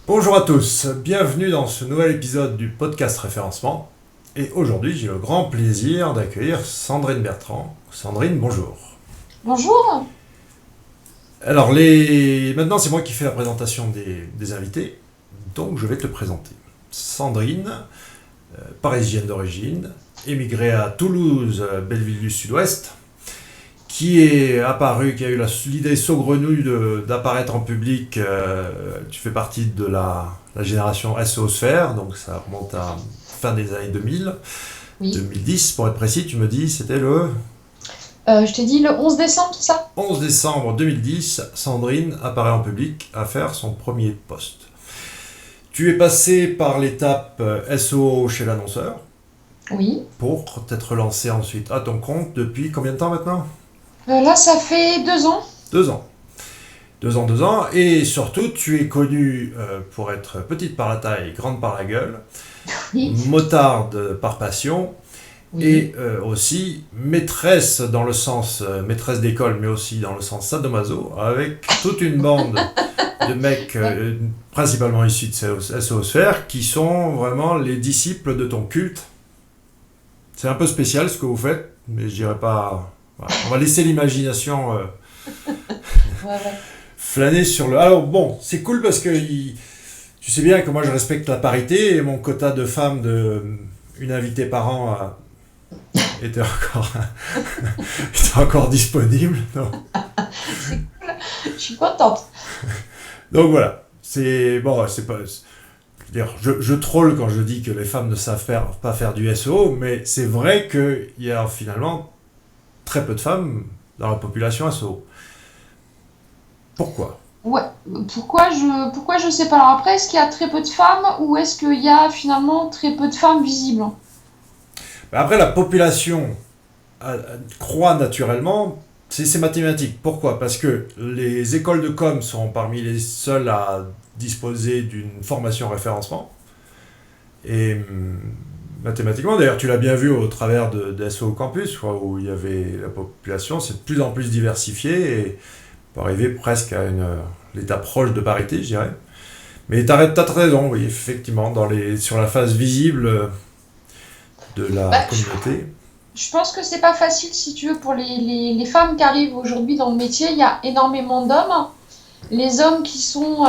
Bonjour à tous, bienvenue dans ce nouvel épisode du podcast référencement. Et aujourd'hui, j'ai le grand plaisir d'accueillir Sandrine Bertrand. Sandrine, bonjour. Bonjour. Alors, maintenant, c'est moi qui fais la présentation des invités, donc je vais te présenter. Sandrine, parisienne d'origine, émigrée à Toulouse, Belleville du Sud-Ouest, qui a eu l'idée saugrenue d'apparaître en public. Tu fais partie de la génération SEO-sphère, donc ça remonte à fin des années 2000, Oui. 2010 pour être précis, tu me dis, c'était le Je t'ai dit le 11 décembre, c'est ça? 11 décembre 2010, Sandrine apparaît en public à faire son premier post. Tu es passé par l'étape SEO chez l'annonceur Oui. pour t'être lancé ensuite à ton compte depuis combien de temps maintenant? Là, ça fait 2 ans. 2 ans. 2 ans, 2 ans. Et surtout, tu es connue pour être petite par la taille, grande par la gueule, Oui. motarde par passion, Oui. et aussi maîtresse dans le sens maîtresse d'école, mais aussi dans le sens sadomaso, avec toute une bande de mecs, principalement issus de SEO-sphère, qui sont vraiment les disciples de ton culte. C'est un peu spécial ce que vous faites, mais je dirais pas... Voilà. On va laisser l'imagination Ouais, ouais. flâner sur le... Alors bon, c'est cool parce que tu sais bien que moi je respecte la parité et mon quota de femmes de une invitée par an était encore, était encore disponible. C'est cool. Je suis contente. Donc voilà, c'est bon, c'est pas... je troll quand je dis que les femmes ne savent pas faire du SEO, mais c'est vrai qu'il y a finalement très peu de femmes dans la population SEO. Pourquoi? Ouais. Pourquoi je sais pas. Alors après, est-ce qu'il y a très peu de femmes ou est-ce qu'il y a finalement très peu de femmes visibles? Après, la population croît naturellement, c'est mathématique. Pourquoi? Parce que les écoles de com sont parmi les seules à disposer d'une formation référencement. Et mathématiquement, d'ailleurs, tu l'as bien vu au travers de SEO Campus, quoi, où il y avait la population, c'est de plus en plus diversifié et pour arriver presque à l'état proche de parité, je dirais. Mais tu as raison, oui, effectivement, sur la face visible de la Bah, communauté. je pense que c'est pas facile si tu veux pour les femmes qui arrivent aujourd'hui dans le métier. Il y a énormément d'hommes. Les hommes qui sont,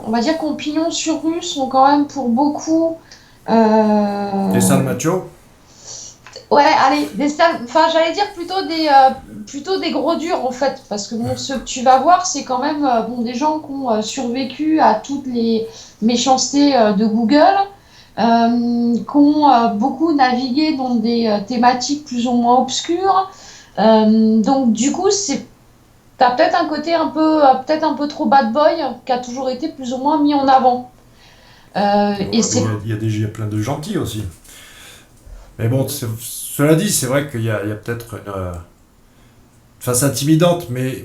on va dire, qu'on pignon sur rue sont quand même pour beaucoup. Les euh, sales machos. Ouais, allez, enfin, j'allais dire plutôt des gros durs en fait, parce que bon, ce que tu vas voir, c'est quand même bon, des gens qui ont survécu à toutes les méchancetés de Google, qui ont beaucoup navigué dans des thématiques plus ou moins obscures. Donc du coup, t'as peut-être un côté peut-être un peu trop bad boy, qui a toujours été plus ou moins mis en avant. Et Ouais, mais c'est il y a plein de gentils aussi. Mais bon, cela dit, c'est vrai qu'il y a peut-être une face intimidante, mais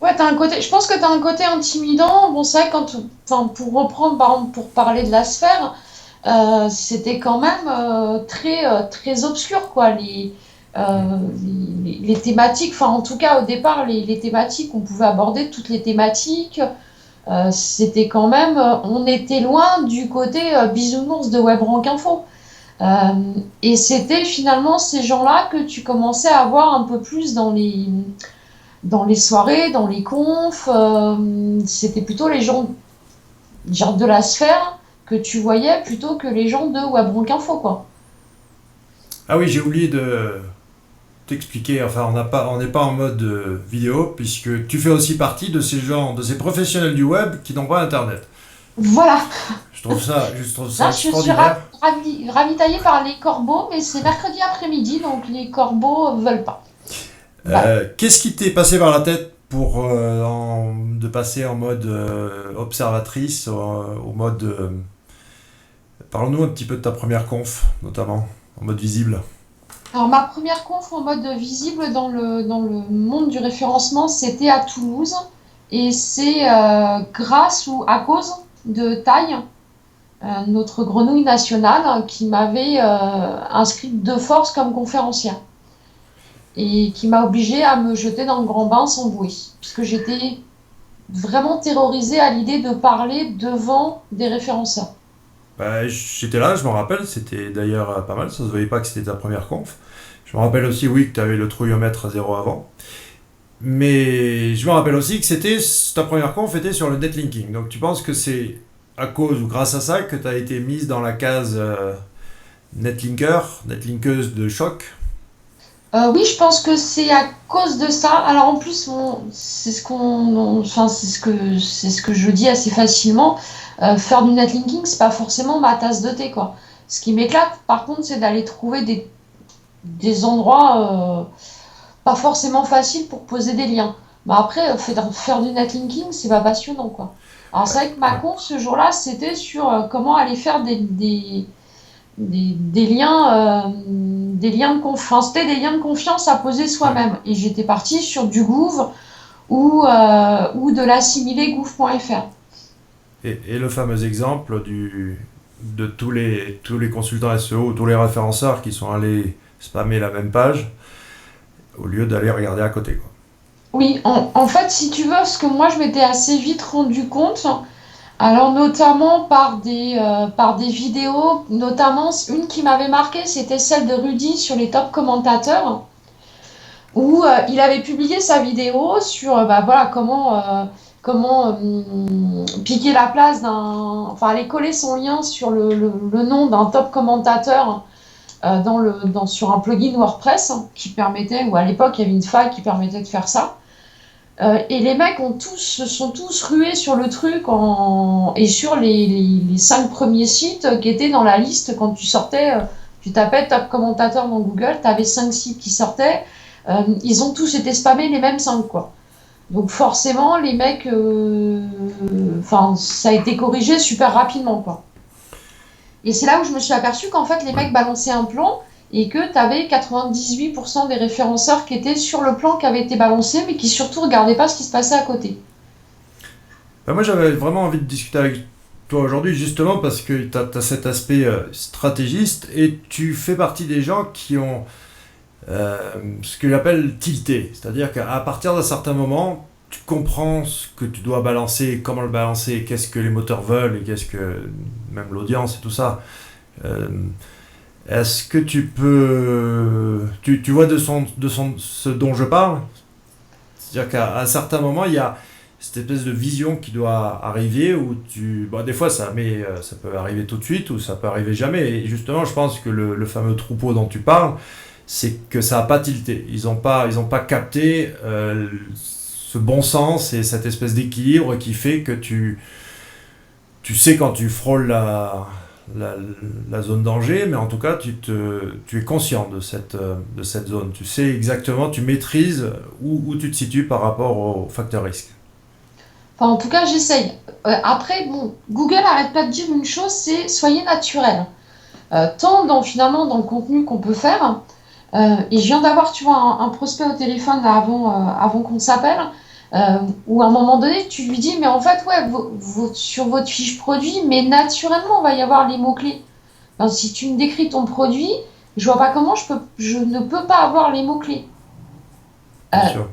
Ouais, je pense que tu as un côté intimidant. Bon, c'est vrai, enfin, pour reprendre, par exemple, pour parler de la sphère, c'était quand même très obscur, quoi. Les thématiques, enfin, en tout cas, au départ, les thématiques, on pouvait aborder toutes les thématiques. C'était quand même, on était loin du côté bisounours de WebRank Info. Et c'était finalement ces gens-là que tu commençais à voir un peu plus dans les soirées, dans les confs. C'était plutôt les gens genre de la sphère que tu voyais plutôt que les gens de WebRank Info, quoi. ah oui, j'ai oublié de t'expliquer. Enfin, on n'est pas en mode vidéo puisque tu fais aussi partie de ces gens, de ces professionnels du web qui n'ont pas Internet. Voilà. Je trouve ça Là, je suis extraordinaire. ravitaillée par les corbeaux, mais c'est mercredi après-midi, donc les corbeaux veulent pas. Voilà. Qu'est-ce qui t'est passé par la tête pour de passer en mode observatrice au mode parlons-nous un petit peu de ta première conf, notamment, en mode visible. Alors, ma première conf en mode visible dans le monde du référencement, c'était à Toulouse. Et c'est grâce ou à cause de Taille, notre grenouille nationale, qui m'avait inscrite de force comme conférencière. Et qui m'a obligée à me jeter dans le grand bain sans bouée. Parce que j'étais vraiment terrorisé à l'idée de parler devant des référenceurs. Bah, j'étais là, je me rappelle, c'était d'ailleurs pas mal, ça se voyait pas que c'était ta première conf. Je me rappelle aussi, oui, que tu avais le trouillomètre à zéro avant. Mais je me rappelle aussi que ta première conf était sur le netlinking. Donc tu penses que c'est à cause ou grâce à ça que tu as été mise dans la case netlinkeuse de choc. Oui, je pense que c'est à cause de ça. Alors en plus, enfin, c'est ce que je dis assez facilement. Faire du netlinking, c'est pas forcément ma tasse de thé, quoi. Ce qui m'éclate, par contre, c'est d'aller trouver des endroits pas forcément faciles pour poser des liens. Mais après, faire du netlinking, c'est pas passionnant, quoi. Alors c'est vrai que ma Ouais. conf ce jour-là, c'était sur comment aller faire des liens, enfin, c'était des liens de confiance à poser Ouais. soi-même. Et j'étais partie sur du Gouv ou de l'assimiler gouv.fr. Et le fameux exemple de tous les consultants SEO ou tous les référenceurs qui sont allés spammer la même page au lieu d'aller regarder à côté, quoi. Oui, en fait, si tu veux, ce que moi je m'étais assez vite rendu compte, alors notamment par des vidéos, notamment une qui m'avait marqué, c'était celle de Rudy sur les top commentateurs, où il avait publié sa vidéo sur bah, voilà, comment piquer la place enfin aller coller son lien sur le nom d'un top commentateur sur un plugin WordPress qui permettait, ou à l'époque il y avait une faille qui permettait de faire ça. Et les mecs se sont tous rués sur le truc et sur les 5 premiers sites qui étaient dans la liste quand tu sortais, tu tapais top commentateur dans Google, tu avais 5 sites qui sortaient. Ils ont tous été spammés les mêmes 5, quoi. Donc forcément, les mecs, enfin, ça a été corrigé super rapidement, quoi. Et c'est là où je me suis aperçu qu'en fait, les Ouais. mecs balançaient un plan et que tu avais 98% des référenceurs qui étaient sur le plan qui avait été balancé, mais qui surtout regardaient pas ce qui se passait à côté. Bah, moi, j'avais vraiment envie de discuter avec toi aujourd'hui, justement parce que tu as cet aspect stratégiste et tu fais partie des gens qui ont ce que j'appelle tilté. C'est-à-dire qu'à partir d'un certain moment, tu comprends ce que tu dois balancer, comment le balancer, qu'est-ce que les moteurs veulent et qu'est-ce que même l'audience et tout ça. Euh, Est-ce que tu vois ce dont je parle? C'est-à-dire qu'à un certain moment, il y a cette espèce de vision qui doit arriver où bon, des fois, ça peut arriver tout de suite ou ça peut arriver jamais. Et justement, je pense que le fameux troupeau dont tu parles, c'est que ça n'a pas tilté. Ils ont pas capté ce bon sens et cette espèce d'équilibre qui fait que tu sais quand tu frôles la, la zone danger, mais en tout cas, tu es conscient de cette zone. Tu sais exactement, tu maîtrises où tu te situes par rapport au facteur risque. Enfin, en tout cas, j'essaye. Après, bon, Google arrête pas de dire une chose, c'est soyez naturel. Tant finalement dans le contenu qu'on peut faire. Et je viens d'avoir, tu vois, un prospect au téléphone là, avant qu'on s'appelle, où à un moment donné, tu lui dis, mais en fait, ouais, sur votre fiche produit, mais naturellement, il va y avoir les mots-clés. Enfin, si tu me décris ton produit, je vois pas comment je ne peux pas avoir les mots-clés. Bien sûr.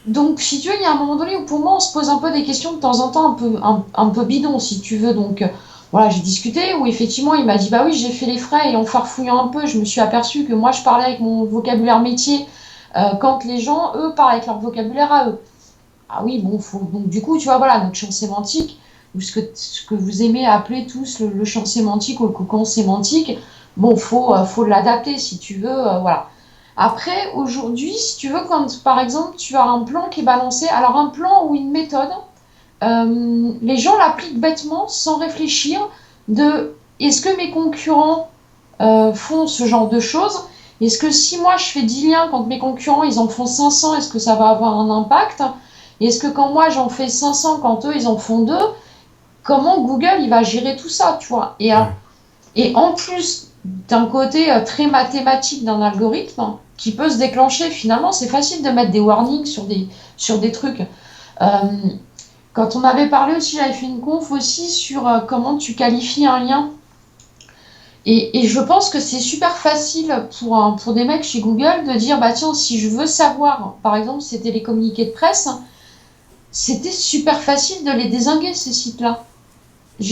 Donc, si tu veux, il y a un moment donné où pour moi, on se pose un peu des questions de temps en temps un peu bidon, si tu veux. Donc, voilà, j'ai discuté où effectivement, il m'a dit, bah oui, j'ai fait les frais et en farfouillant un peu, je me suis aperçu que moi, je parlais avec mon vocabulaire métier quand les gens, eux, parlent avec leur vocabulaire à eux. Ah oui, bon, donc du coup, tu vois, voilà, notre champ sémantique, ou ce que vous aimez appeler tous le champ sémantique ou le cocon sémantique, bon, faut l'adapter si tu veux, voilà. Après, aujourd'hui, si tu veux, quand par exemple tu as un plan qui est balancé, alors un plan ou une méthode, les gens l'appliquent bêtement sans réfléchir de est-ce que mes concurrents font ce genre de choses? Est-ce que si moi je fais 10 liens quand mes concurrents ils en font 500, est-ce que ça va avoir un impact? Et est-ce que quand moi j'en fais 500 quand eux ils en font 2, comment Google il va gérer tout ça, tu vois? Ouais. Et en plus d'un côté très mathématique d'un algorithme qui peut se déclencher, finalement c'est facile de mettre des warnings sur des trucs. Euh, Quand on avait parlé aussi, j'avais fait une conf aussi sur comment tu qualifies un lien. Et je pense que c'est super facile pour des mecs chez Google de dire, bah tiens, si je veux savoir, par exemple, c'était les communiqués de presse, c'était super facile de les dézinguer, ces sites-là. Il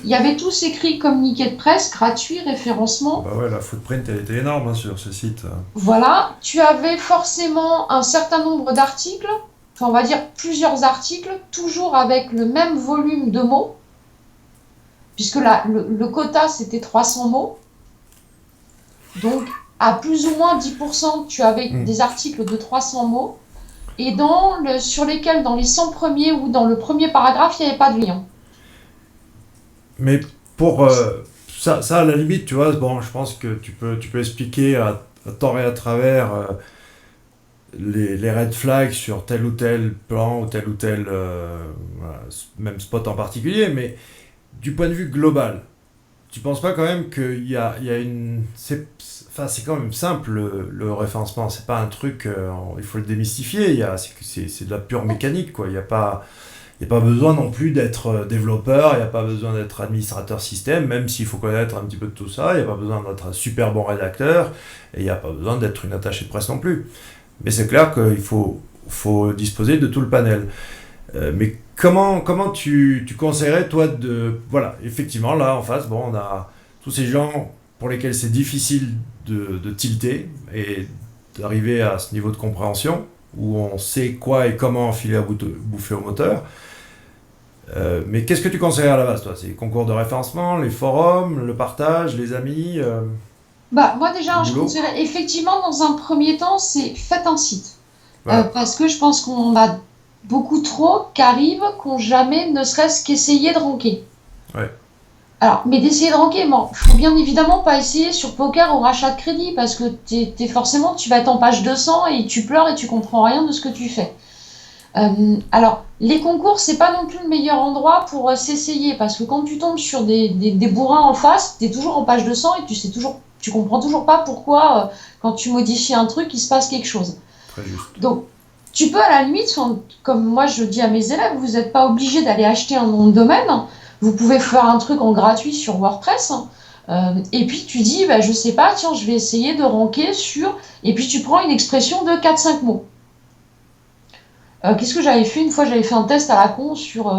y avait tous écrit communiqué de presse, gratuit, référencement. Bah ouais, la footprint, elle était énorme, hein, sur ce site. Voilà, tu avais forcément un certain nombre d'articles, enfin on va dire plusieurs articles, toujours avec le même volume de mots, puisque là, le quota c'était 300 mots. Donc à plus ou moins 10%, tu avais Hmm. des articles de 300 mots, et sur lesquels, dans les 100 premiers ou dans le premier paragraphe, il n'y avait pas de lien. Mais pour ça, à la limite, tu vois, bon, je pense que tu peux expliquer à tort et à travers les red flags sur tel ou tel plan ou tel voilà, même spot en particulier, mais du point de vue global, tu penses pas quand même qu'il y a une. Enfin, c'est quand même simple le référencement, c'est pas un truc, il faut le démystifier, c'est de la pure mécanique, quoi. Il n'y a pas besoin non plus d'être développeur, il n'y a pas besoin d'être administrateur système, même s'il faut connaître un petit peu de tout ça, il n'y a pas besoin d'être un super bon rédacteur, et il n'y a pas besoin d'être une attachée de presse non plus. Mais c'est clair qu'il faut disposer de tout le panel. Mais comment tu conseillerais, toi, de. Voilà, effectivement, là, en face, bon, on a tous ces gens pour lesquels c'est difficile de tilter et d'arriver à ce niveau de compréhension où on sait quoi et comment filer à bouffer au moteur. Mais qu'est-ce que tu conseillerais à la base, toi? C'est les concours de référencement, les forums, le partage, les amis, Bah, moi le déjà, je boulot? conseillerais effectivement dans un premier temps, c'est faites un site. Voilà. Parce que je pense qu'on a beaucoup trop qui arrivent, qui n'ont jamais ne serait-ce qu'essayé de ranker. Ouais. Alors, mais d'essayer de ranker, bon, faut bien évidemment pas essayer sur poker ou rachat de crédit parce que forcément tu vas être en page 200 et tu pleures et tu comprends rien de ce que tu fais. Alors, les concours, c'est pas non plus le meilleur endroit pour s'essayer parce que quand tu tombes sur des bourrins en face, tu es toujours en page 200 et tu comprends toujours pas pourquoi quand tu modifies un truc, il se passe quelque chose. Très juste. Donc, tu peux à la limite, comme moi je dis à mes élèves, vous n'êtes pas obligé d'aller acheter un nom de domaine. Vous pouvez faire un truc en gratuit sur WordPress. Et puis tu dis, bah, je sais pas, tiens, je vais essayer de ranker sur. Et puis tu prends une expression de 4-5 mots. Qu'est-ce que j'avais fait une fois? J'avais fait un test à la con sur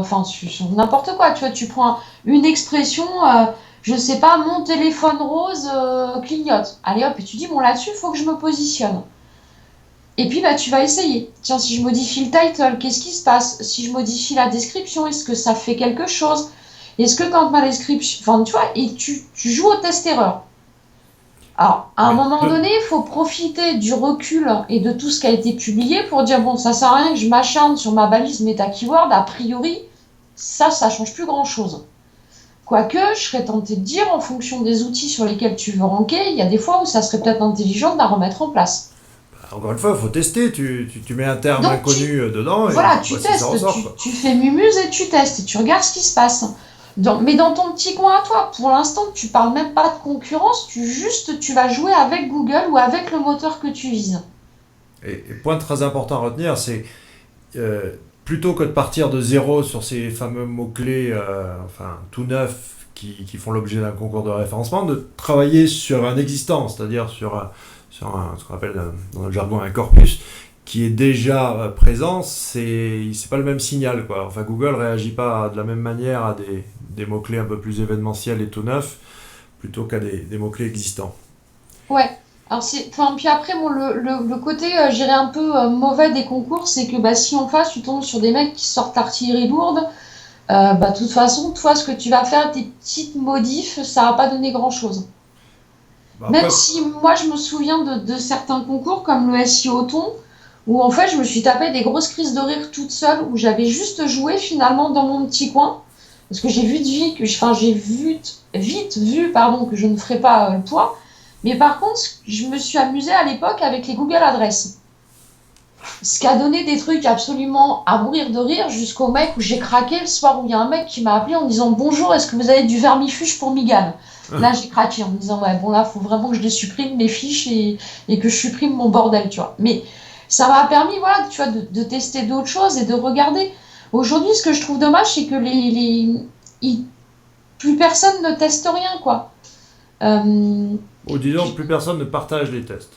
n'importe quoi. Tu vois, tu prends une expression, je sais pas, mon téléphone rose clignote. Allez hop, et tu dis, bon là-dessus, il faut que je me positionne. Et puis, bah, tu vas essayer. Tiens, si je modifie le title, qu'est-ce qui se passe? Si je modifie la description, est-ce que ça fait quelque chose? Est-ce que quand ma description. Enfin, tu vois, et tu joues au test-erreur. Alors, à un Mais moment donné, il faut profiter du recul et de tout ce qui a été publié pour dire, bon, ça sert à rien que je m'acharne sur ma balise méta-keyword. A priori, ça change plus grand-chose. Quoique, je serais tentée de dire, en fonction des outils sur lesquels tu veux ranker, il y a des fois où ça serait peut-être intelligent de la remettre en place. encore une fois, il faut tester. Tu mets un terme Donc, inconnu dedans et voilà, tu tu vois si ça testes, ressort, quoi. tu fais mumuse et tu testes et tu regardes ce qui se passe. Mais dans ton petit coin à toi, pour l'instant, tu parles même pas de concurrence, tu vas jouer avec Google ou avec le moteur que tu vises. Et point très important à retenir, c'est euh, plutôt que de partir de zéro sur ces fameux mots-clés, enfin tout neufs, qui font l'objet d'un concours de référencement, de travailler sur un existant, c'est-à-dire ce qu'on appelle dans le jargon un corpus, qui est déjà présent. C'est pas le même signal, quoi. Enfin, Google réagit pas de la même manière à des mots-clés un peu plus événementiels et tout neufs, plutôt qu'à des mots-clés existants. Ouais. Alors enfin, puis après, bon, le côté, je dirais un peu mauvais des concours, c'est que bah, si en face tu tombes sur des mecs qui sortent l'artillerie lourde, bah, de toute façon, toi, ce que tu vas faire, tes petites modifs, ça va pas donner grand-chose. Bah, Même après, si moi je me souviens de certains concours comme le SEO Thon, où en fait je me suis tapé des grosses crises de rire toute seule, où j'avais juste joué finalement dans mon petit coin, parce que j'ai vu de vie, enfin j'ai vite vu pardon, que je ne ferais pas le poids, mais par contre je me suis amusée à l'époque avec les Google Adresses. Ce qui a donné des trucs absolument à mourir de rire jusqu'au mec où j'ai craqué le soir où il y a un mec qui m'a appelé en disant bonjour, est-ce que vous avez du vermifuge pour Migane? Là j'ai craqué en me disant ouais bon là faut vraiment que je les supprime mes fiches et que je supprime mon bordel tu vois. Mais ça m'a permis voilà tu vois de tester d'autres choses et de regarder. Aujourd'hui ce que je trouve dommage c'est que plus personne ne teste rien quoi. Euh, disons, plus personne ne partage les tests.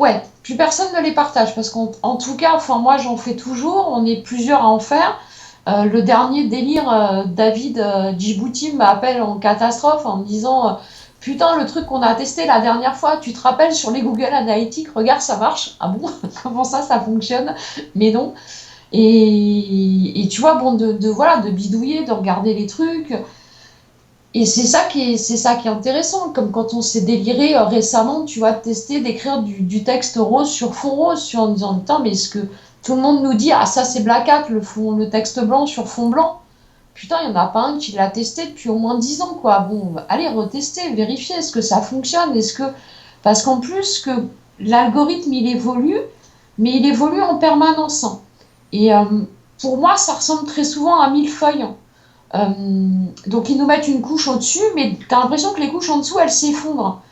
Ouais, plus personne ne les partage parce qu'en tout cas, enfin moi j'en fais toujours, on est plusieurs à en faire. Le dernier délire, David Djibouti m'appelle en catastrophe en me disant putain, le truc qu'on a testé la dernière fois, tu te rappelles sur les Google Analytics, regarde, ça marche. Ah bon? Comment ça fonctionne? Mais non. Et tu vois, bon, voilà, de bidouiller, de regarder les trucs. Et c'est ça qui est intéressant, comme quand on s'est déliré récemment, tu vois, de tester d'écrire du texte rose sur fond rose, en disant, putain, mais est-ce que tout le monde nous dit, ah ça c'est Black Hat, le texte blanc sur fond blanc. Putain, il n'y en a pas un qui l'a testé depuis au moins 10 ans, quoi. Bon, allez, retester, vérifier, est-ce que ça fonctionne, est-ce que... Parce qu'en plus, que l'algorithme, il évolue, mais il évolue en permanence. Et pour moi, ça ressemble très souvent à millefeuille. Donc ils nous mettent une couche au-dessus, mais tu as l'impression que les couches en dessous, elles s'effondrent.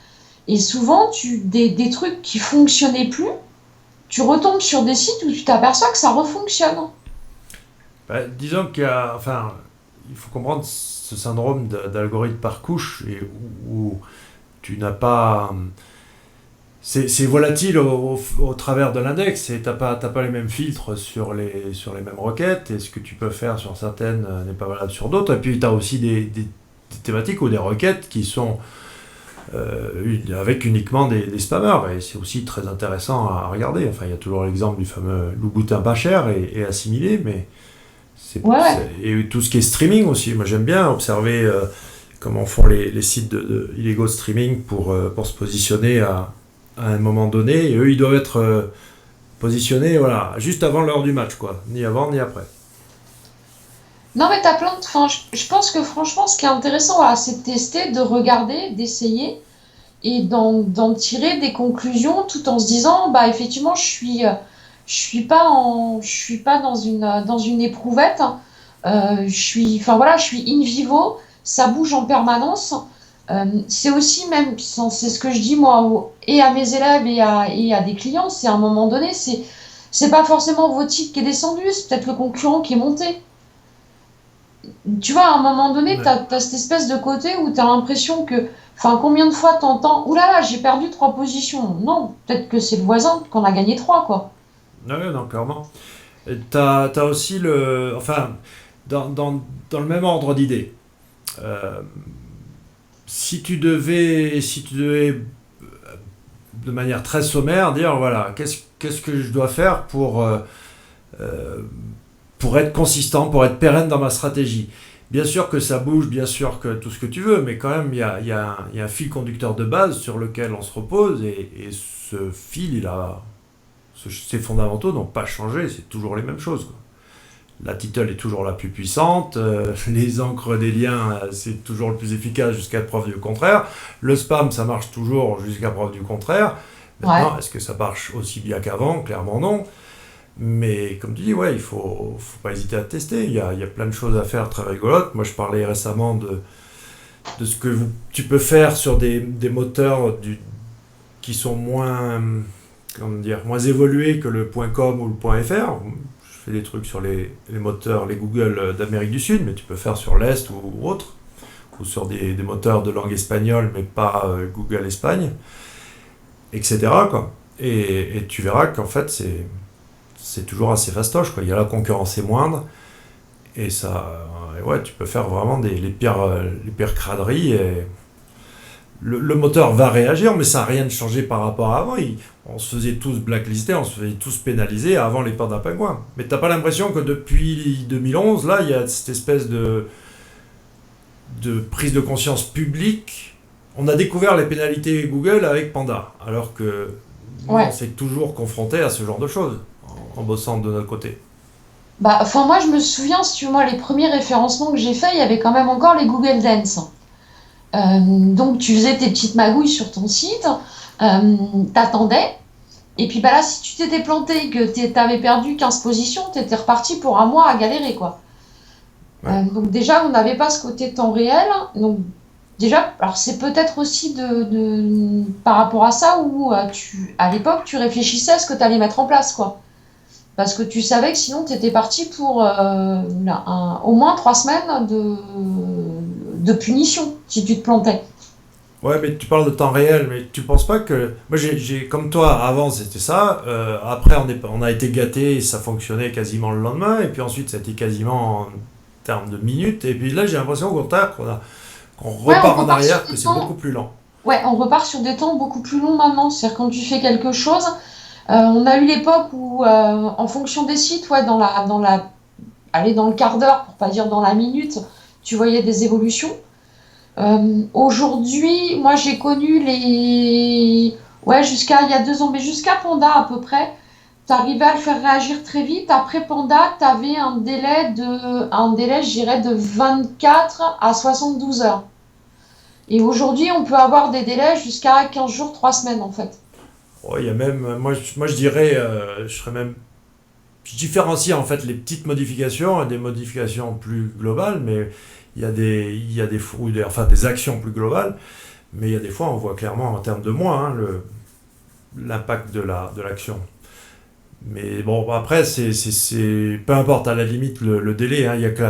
Et souvent, des trucs qui fonctionnaient plus, tu retombes sur des sites où tu t'aperçois que ça refonctionne. Bah, disons enfin, il faut comprendre ce syndrome d'algorithme par couche où tu n'as pas. C'est volatile au travers de l'index et t'as pas les mêmes filtres sur les mêmes requêtes et ce que tu peux faire sur certaines n'est pas valable sur d'autres. Et puis tu as aussi des thématiques ou des requêtes qui sont avec uniquement des spammers et c'est aussi très intéressant à regarder. Enfin, il y a toujours l'exemple du fameux loup boutin pas cher et assimilé, mais Ouais. et tout ce qui est streaming aussi. Moi j'aime bien observer comment font les sites de illégaux de streaming pour se positionner à un moment donné, et eux ils doivent être positionnés voilà, juste avant l'heure du match, quoi. Ni avant ni après. Non, mais t'as plein de... Enfin, je pense que franchement, ce qui est intéressant, voilà, c'est de tester, de regarder, d'essayer et d'en tirer des conclusions tout en se disant, bah effectivement, je suis pas dans une éprouvette. Enfin voilà, je suis in vivo, ça bouge en permanence. C'est aussi même, c'est ce que je dis moi et à mes élèves et à des clients, c'est à un moment donné, c'est pas forcément votre site qui est descendu, c'est peut-être le concurrent qui est monté. Tu vois, à un moment donné, Ouais. t'as cette espèce de côté où t'as l'impression que, enfin, combien de fois t'entends, ouh là là, j'ai perdu 3 positions. Non, peut-être que c'est le voisin qu'on a gagné 3, quoi. Ouais, non, clairement. T'as aussi enfin, dans le même ordre d'idée. Euh, si tu devais de manière très sommaire dire voilà qu'est-ce que je dois faire euh, pour être consistant, pour être pérenne dans ma stratégie. Bien sûr que ça bouge, bien sûr que tout ce que tu veux, mais quand même il y a un fil conducteur de base sur lequel on se repose et ce fil, ses fondamentaux n'ont pas changé, c'est toujours les mêmes choses, quoi. La title est toujours la plus puissante, les encres des liens, c'est toujours le plus efficace jusqu'à preuve du contraire. Le spam, ça marche toujours jusqu'à preuve du contraire. Ouais. Maintenant, est-ce que ça marche aussi bien qu'avant? Clairement non. Mais comme tu dis, ouais, faut pas hésiter à tester. Il y a plein de choses à faire très rigolotes. Moi, je parlais récemment de ce que tu peux faire sur des moteurs qui sont comment dire, moins évolués que le .com ou le .fr. Je fais des trucs sur les moteurs, les Google d'Amérique du Sud, mais tu peux faire sur l'Est ou autre, ou sur des moteurs de langue espagnole, mais pas Google Espagne, etc., quoi. Et tu verras qu'en fait, c'est toujours assez fastoche, quoi. Il y a la concurrence est moindre, et ça, ouais, tu peux faire vraiment les pires craderies, et le moteur va réagir, mais ça n'a rien de changé par rapport à avant. On se faisait tous blacklister, on se faisait tous pénaliser avant les portes d'un pingouin. Mais t'as pas l'impression que depuis 2011, là, il y a cette espèce de prise de conscience publique. On a découvert les pénalités Google avec Panda, alors que nous, on Ouais. s'est toujours confronté à ce genre de choses en bossant de notre côté. Bah, enfin, moi, je me souviens, si tu veux, moi, les premiers référencements que j'ai faits, il y avait quand même encore les Google Dance. Donc, tu faisais tes petites magouilles sur ton site, t'attendais, et puis bah là, si tu t'étais planté, que t'avais perdu 15 positions, t'étais reparti pour un mois à galérer, quoi. Ouais. Donc déjà, on n'avait pas ce côté temps réel. Donc déjà, alors c'est peut-être aussi par rapport à ça où à l'époque, tu réfléchissais à ce que tu allais mettre en place, quoi. Parce que tu savais que sinon, tu étais parti pour au moins 3 semaines de punition si tu te plantais. Ouais, mais tu parles de temps réel, mais tu penses pas que... Moi, comme toi, avant, c'était ça. Après, on a été gâté et ça fonctionnait quasiment le lendemain. Et puis ensuite, ça a été quasiment en termes de minutes. Et puis là, j'ai l'impression au contraire qu'on Ouais, on repart en repart sur arrière, que des c'est temps. beaucoup plus lent. Ouais, on repart sur des temps beaucoup plus longs maintenant. C'est-à-dire quand tu fais quelque chose, on a eu l'époque où, en fonction des sites, ouais, allez, dans le quart d'heure, pour pas dire dans la minute, tu voyais des évolutions. Aujourd'hui, moi j'ai connu ouais, jusqu'à il y a 2 ans, mais jusqu'à Panda à peu près, t'arrivais à le faire réagir très vite. Après Panda, t'avais un délai, je dirais, de 24 à 72 heures. Et aujourd'hui, on peut avoir des délais jusqu'à 15 jours, 3 semaines en fait. Ouais, il y a même... moi, je dirais... je serais même... Je différencie en fait les petites modifications et des modifications plus globales, mais il y a des, enfin, des actions plus globales. Mais il y a des fois, on voit clairement en termes de mois hein, l'impact de l'action. Mais bon, après, peu importe à la limite le délai, hein, il y a que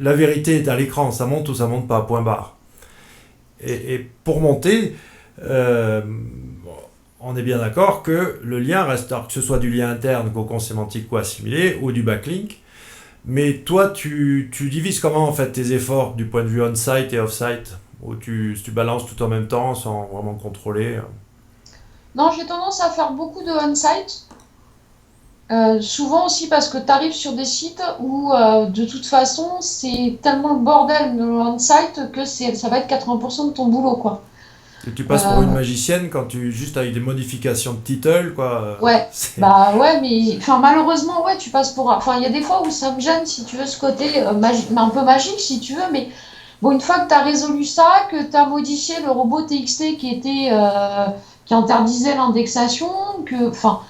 la vérité est à l'écran, ça monte ou ça monte pas, point barre. Et pour monter, euh, on est bien d'accord que le lien reste, alors que ce soit du lien interne, cocon sémantique ou assimilé, ou du backlink. Mais toi, tu divises comment en fait tes efforts du point de vue on-site et off-site, où tu balances tout en même temps sans vraiment contrôler. Non, j'ai tendance à faire beaucoup de on-site. Souvent aussi parce que tu arrives sur des sites où de toute façon c'est tellement le bordel de on-site que ça va être 80% de ton boulot quoi. Et tu passes pour une Euh, magicienne quand juste avec des modifications de title, quoi. ouais, C'est... bah ouais, mais enfin malheureusement ouais tu passes pour. Enfin il y a des fois où ça me gêne si tu veux ce côté mais un peu magique si tu veux, mais bon une fois que tu as résolu ça, que tu as modifié le robot TXT qui interdisait l'indexation, que enfin.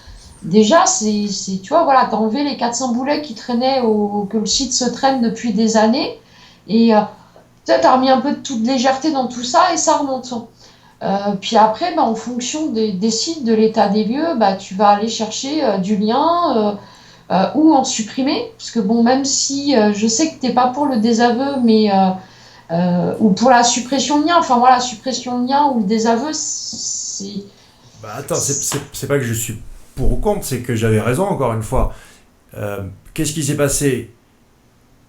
Déjà, tu vois, voilà, t'as enlevé les 400 boulets qui traînaient que le site se traîne depuis des années. Et peut-être t'as remis un peu de toute légèreté dans tout ça et ça remonte. Puis après, bah, en fonction des sites, de l'état des lieux, bah, tu vas aller chercher du lien ou en supprimer. Parce que bon, même si je sais que t'es pas pour le désaveu, mais ou pour la suppression de lien, enfin voilà, suppression de lien ou le désaveu, Bah attends, c'est pas que je suis pour ou contre, c'est que j'avais raison encore une fois. Qu'est-ce qui s'est passé?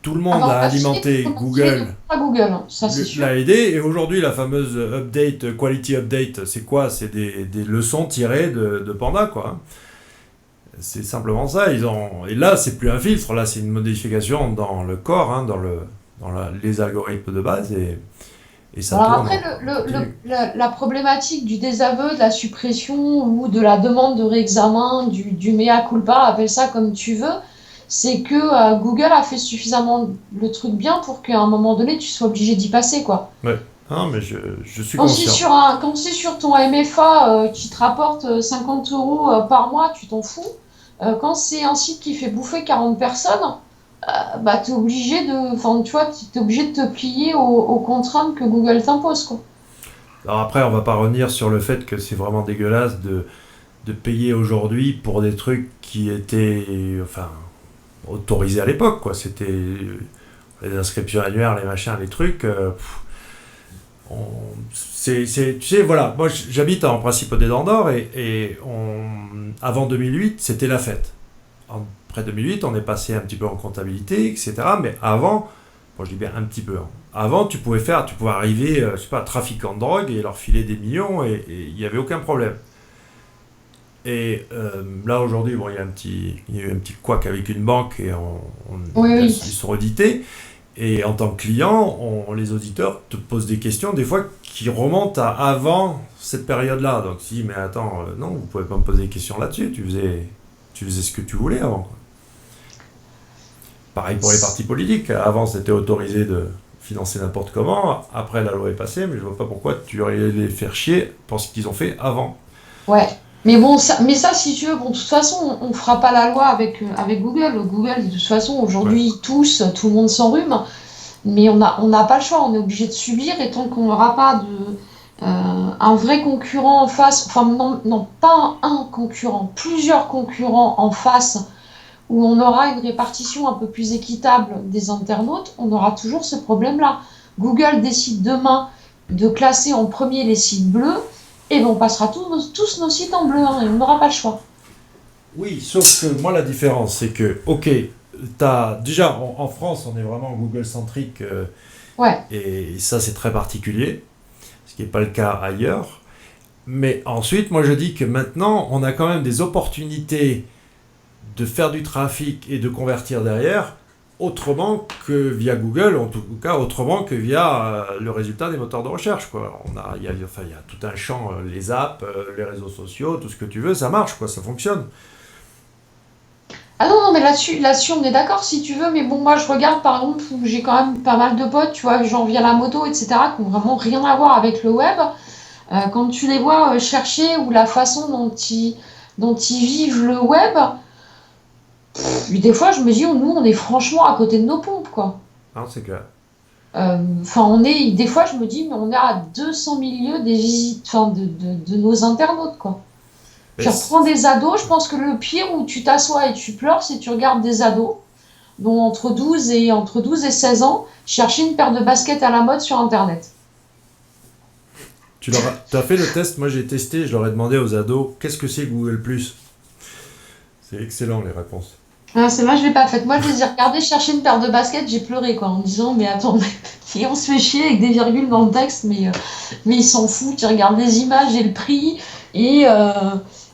Tout le ah monde bah, a on a fini, alimenté on a tiré de Google à Google, hein, ça c'est sûr. l'a aidé et aujourd'hui la fameuse update, quality update, c'est quoi? C'est des leçons tirées de Panda quoi, hein. C'est simplement ça. Et là, c'est plus un filtre, là, c'est une modification dans le corps, hein, les algorithmes de base, et ça Alors tourne après, en continu. la problématique du désaveu, de la suppression ou de la demande de réexamen, du mea culpa, appelle ça comme tu veux, c'est que Google a fait suffisamment le truc bien pour qu'à un moment donné, tu sois obligé d'y passer, quoi. Ouais. Non, mais je suis conscient. Quand c'est sur ton MFA qui te rapporte 50 euros par mois, tu t'en fous. Quand c'est un site qui fait bouffer 40 personnes, bah, enfin, tu vois, t'es obligé de te plier aux contraintes que Google t'impose, quoi. Alors après, on va pas revenir sur le fait que c'est vraiment dégueulasse de payer aujourd'hui pour des trucs qui étaient, enfin, autorisés à l'époque, quoi. C'était les inscriptions annuaires, les machins, les trucs. Tu sais, voilà, moi j'habite en principe au Dédan d'Or avant 2008, c'était la fête. Après 2008, on est passé un petit peu en comptabilité, etc. Mais avant, bon, je dis bien un petit peu, hein. Avant, tu pouvais arriver, je sais pas, trafiquant de drogue et leur filer des millions et il n'y avait aucun problème. Et là aujourd'hui, bon, il y a eu un petit couac avec une banque et Oui, ils oui. sont audités. Et en tant que client, les auditeurs te posent des questions, des fois qui remontent à avant cette période-là. Donc, si, mais attends, non, vous pouvez pas me poser des questions là-dessus. Tu faisais ce que tu voulais avant, quoi. Pareil pour les partis politiques. Avant, c'était autorisé de financer n'importe comment. Après, la loi est passée, mais je vois pas pourquoi tu aurais les faire chier pour ce qu'ils ont fait avant. Ouais. Mais bon, ça, si tu veux, bon, de toute façon, on fera pas la loi avec Google. Google, de toute façon, Ouais. aujourd'hui, tous, tout le monde s'enrhume. Mais on n'a pas le choix, on est obligé de subir. Et tant qu'on n'aura pas un vrai concurrent en face, enfin, non, non, pas un concurrent, plusieurs concurrents en face, où on aura une répartition un peu plus équitable des internautes, on aura toujours ce problème-là. Google décide demain de classer en premier les sites bleus, et ben on passera tous nos sites en bleu, hein, et on n'aura pas le choix. Oui, sauf que moi la différence c'est que, ok, déjà en France on est vraiment Google centrique Ouais. et ça c'est très particulier, ce qui n'est pas le cas ailleurs. Mais ensuite moi je dis que maintenant on a quand même des opportunités de faire du trafic et de convertir derrière autrement que via Google, en tout cas autrement que via le résultat des moteurs de recherche. Quoi. Enfin, il y a tout un champ, les apps, les réseaux sociaux, tout ce que tu veux, ça marche, quoi, ça fonctionne. Ah non, non, mais là-dessus, on est d'accord si tu veux, mais bon, moi je regarde par exemple, j'ai quand même pas mal de potes, tu vois, genre via la moto, etc., qui ont vraiment rien à voir avec le web. Quand tu les vois chercher ou la façon dont ils vivent le web, des fois je me dis, nous on est franchement à côté de nos pompes, quoi. Hein, c'est clair. Enfin, des fois je me dis, mais on est à 200 000 lieues des visites, enfin, de nos internautes, quoi. Mais Je reprends des ados, je pense que le pire où tu t'assois et tu pleures, c'est que tu regardes des ados, dont entre douze et 16 ans, chercher une paire de baskets à la mode sur Internet. tu as fait le test, moi j'ai testé, je leur ai demandé aux ados qu'est-ce que c'est Google ⁇ C'est excellent les réponses. Ah, c'est moi, je l'ai pas faite. Moi, je les ai regardés chercher une paire de baskets, j'ai pleuré, quoi, en me disant, mais attends, et on se fait chier avec des virgules dans le texte, mais ils s'en foutent, ils regardent les images et le prix, et, euh,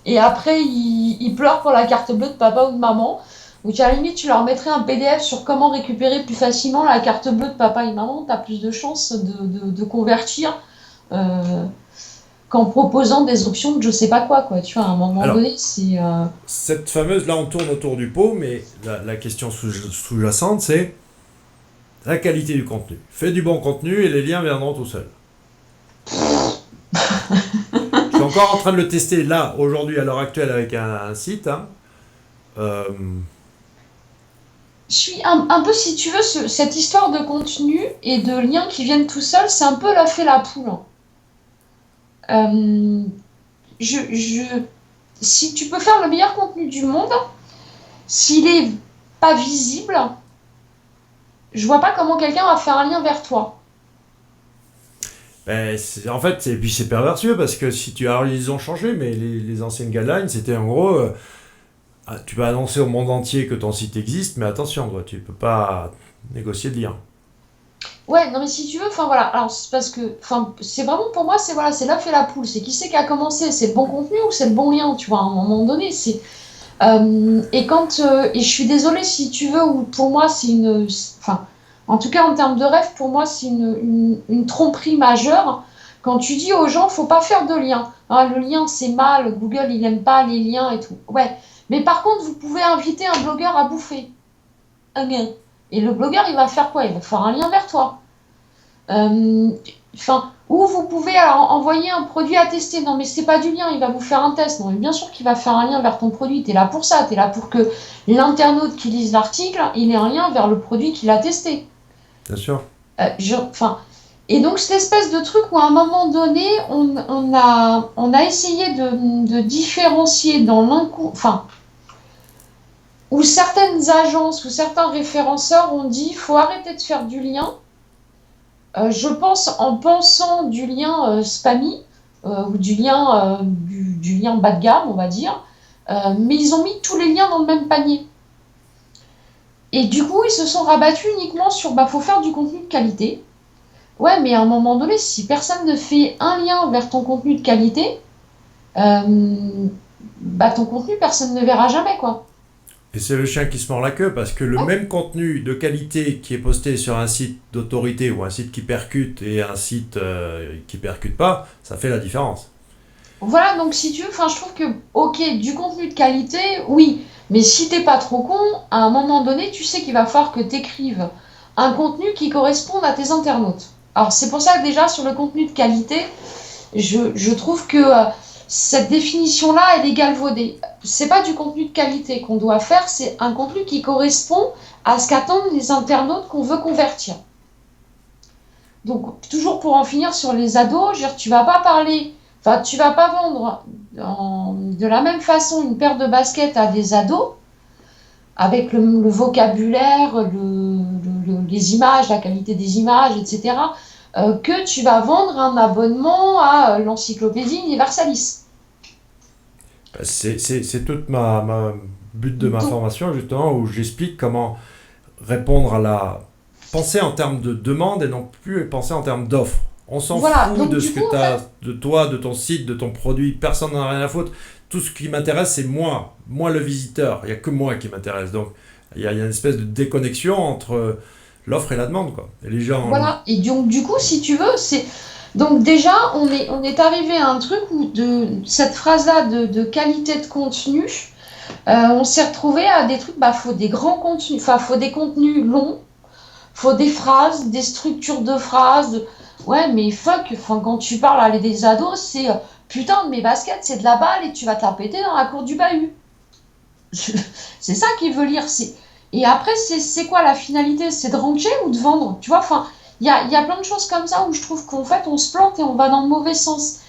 et après, ils pleurent pour la carte bleue de papa ou de maman. Ou à la limite, tu leur mettrais un PDF sur comment récupérer plus facilement la carte bleue de papa et maman, tu as plus de chances de convertir euh, qu'en proposant des options de je sais pas quoi. Tu vois, à un moment Alors, donné, c'est. cette fameuse, là on tourne autour du pot, mais la question sous-jacente c'est la qualité du contenu. Fais du bon contenu et les liens viendront tout seuls. Je suis encore en train de le tester là, aujourd'hui, à l'heure actuelle, avec un site. Hein. Euh, Je suis un peu, si tu veux, cette histoire de contenu et de liens qui viennent tout seuls, c'est un peu la fée la poule, hein. Euh, si tu peux faire le meilleur contenu du monde, s'il est pas visible, je vois pas comment quelqu'un va faire un lien vers toi. en fait, et puis c'est perversieux parce que si tu as, ils ont changé, mais les anciennes guidelines, c'était en gros, tu vas annoncer au monde entier que ton site existe, mais attention, toi, tu peux pas négocier de lien. Ouais, non mais si tu veux, enfin voilà, alors c'est parce que, enfin, c'est vraiment pour moi, c'est voilà, c'est l'œuf et la poule, c'est qui c'est qui a commencé, c'est le bon contenu ou c'est le bon lien, tu vois, à un moment donné, et je suis désolée si tu veux, ou pour moi c'est enfin, en tout cas en termes de rêve, pour moi c'est une tromperie majeure. Quand tu dis aux gens, faut pas faire de lien. Hein, le lien c'est mal, Google il aime pas les liens et tout. Ouais, mais par contre vous pouvez inviter un blogueur à bouffer. Ok. Et le blogueur il va faire quoi? Il va faire un lien vers toi. Euh, Enfin, ou vous pouvez alors envoyer un produit à tester. Non, mais c'est pas du lien, il va vous faire un test. Non, mais bien sûr qu'il va faire un lien vers ton produit. Tu es là pour ça. Tu es là pour que l'internaute qui lise l'article, il ait un lien vers le produit qu'il a testé. Bien sûr. Enfin, et donc, cette espèce de truc où à un moment donné, on a essayé de différencier dans enfin, où certaines agences ou certains référenceurs ont dit faut arrêter de faire du lien. Je pense en pensant du lien spammy ou du lien bas de gamme, on va dire, mais ils ont mis tous les liens dans le même panier. Et du coup, ils se sont rabattus uniquement sur bah faut faire du contenu de qualité. Ouais, mais à un moment donné, si personne ne fait un lien vers ton contenu de qualité, euh, bah ton contenu, personne ne verra jamais, quoi. Et c'est le chien qui se mord la queue parce que le Ouais. même contenu de qualité qui est posté sur un site d'autorité ou un site qui percute et un site qui percute pas, ça fait la différence. Voilà, donc si tu veux, enfin, je trouve que, ok, du contenu de qualité, oui, mais si t'es pas trop con, à un moment donné, tu sais qu'il va falloir que t'écrives un contenu qui corresponde à tes internautes. Alors, c'est pour ça que déjà, sur le contenu de qualité, je trouve que cette définition-là, elle est galvaudée. C'est pas du contenu de qualité qu'on doit faire, c'est un contenu qui correspond à ce qu'attendent les internautes qu'on veut convertir. Donc, toujours pour en finir sur les ados, je veux dire, tu vas pas parler, enfin, tu vas pas vendre de la même façon une paire de baskets à des ados, avec le vocabulaire, les images, la qualité des images, etc., que tu vas vendre un abonnement à l'Encyclopédie Universalis. C'est toute ma but de ma Donc, formation, justement, où j'explique comment répondre à la... Penser en termes de demande et non plus penser en termes d'offre. On s'en voilà. fout Donc, de du ce que coup, tu en fait, as, de toi, de ton site, de ton produit. Personne n'en a rien à foutre. Tout ce qui m'intéresse, c'est moi le visiteur. Il n'y a que moi qui m'intéresse. Donc, il y a une espèce de déconnexion entre l'offre et la demande, quoi. Et les gens... voilà. Et donc, du coup, si tu veux, c'est. Donc, déjà, on est arrivé à un truc où cette phrase-là de qualité de contenu, on s'est retrouvé à des trucs, bah, faut des grands contenus, enfin, faut des contenus longs, faut des phrases, des structures de phrases. Ouais, mais fuck, enfin, quand tu parles à des ados, c'est putain, mes baskets, c'est de la balle et tu vas te la péter dans la cour du bahut. C'est ça qu'il veut lire. Et après, c'est quoi la finalité? C'est de ranger ou de vendre? Tu vois, enfin, il y a plein de choses comme ça où je trouve qu'en fait, on se plante et on va dans le mauvais sens.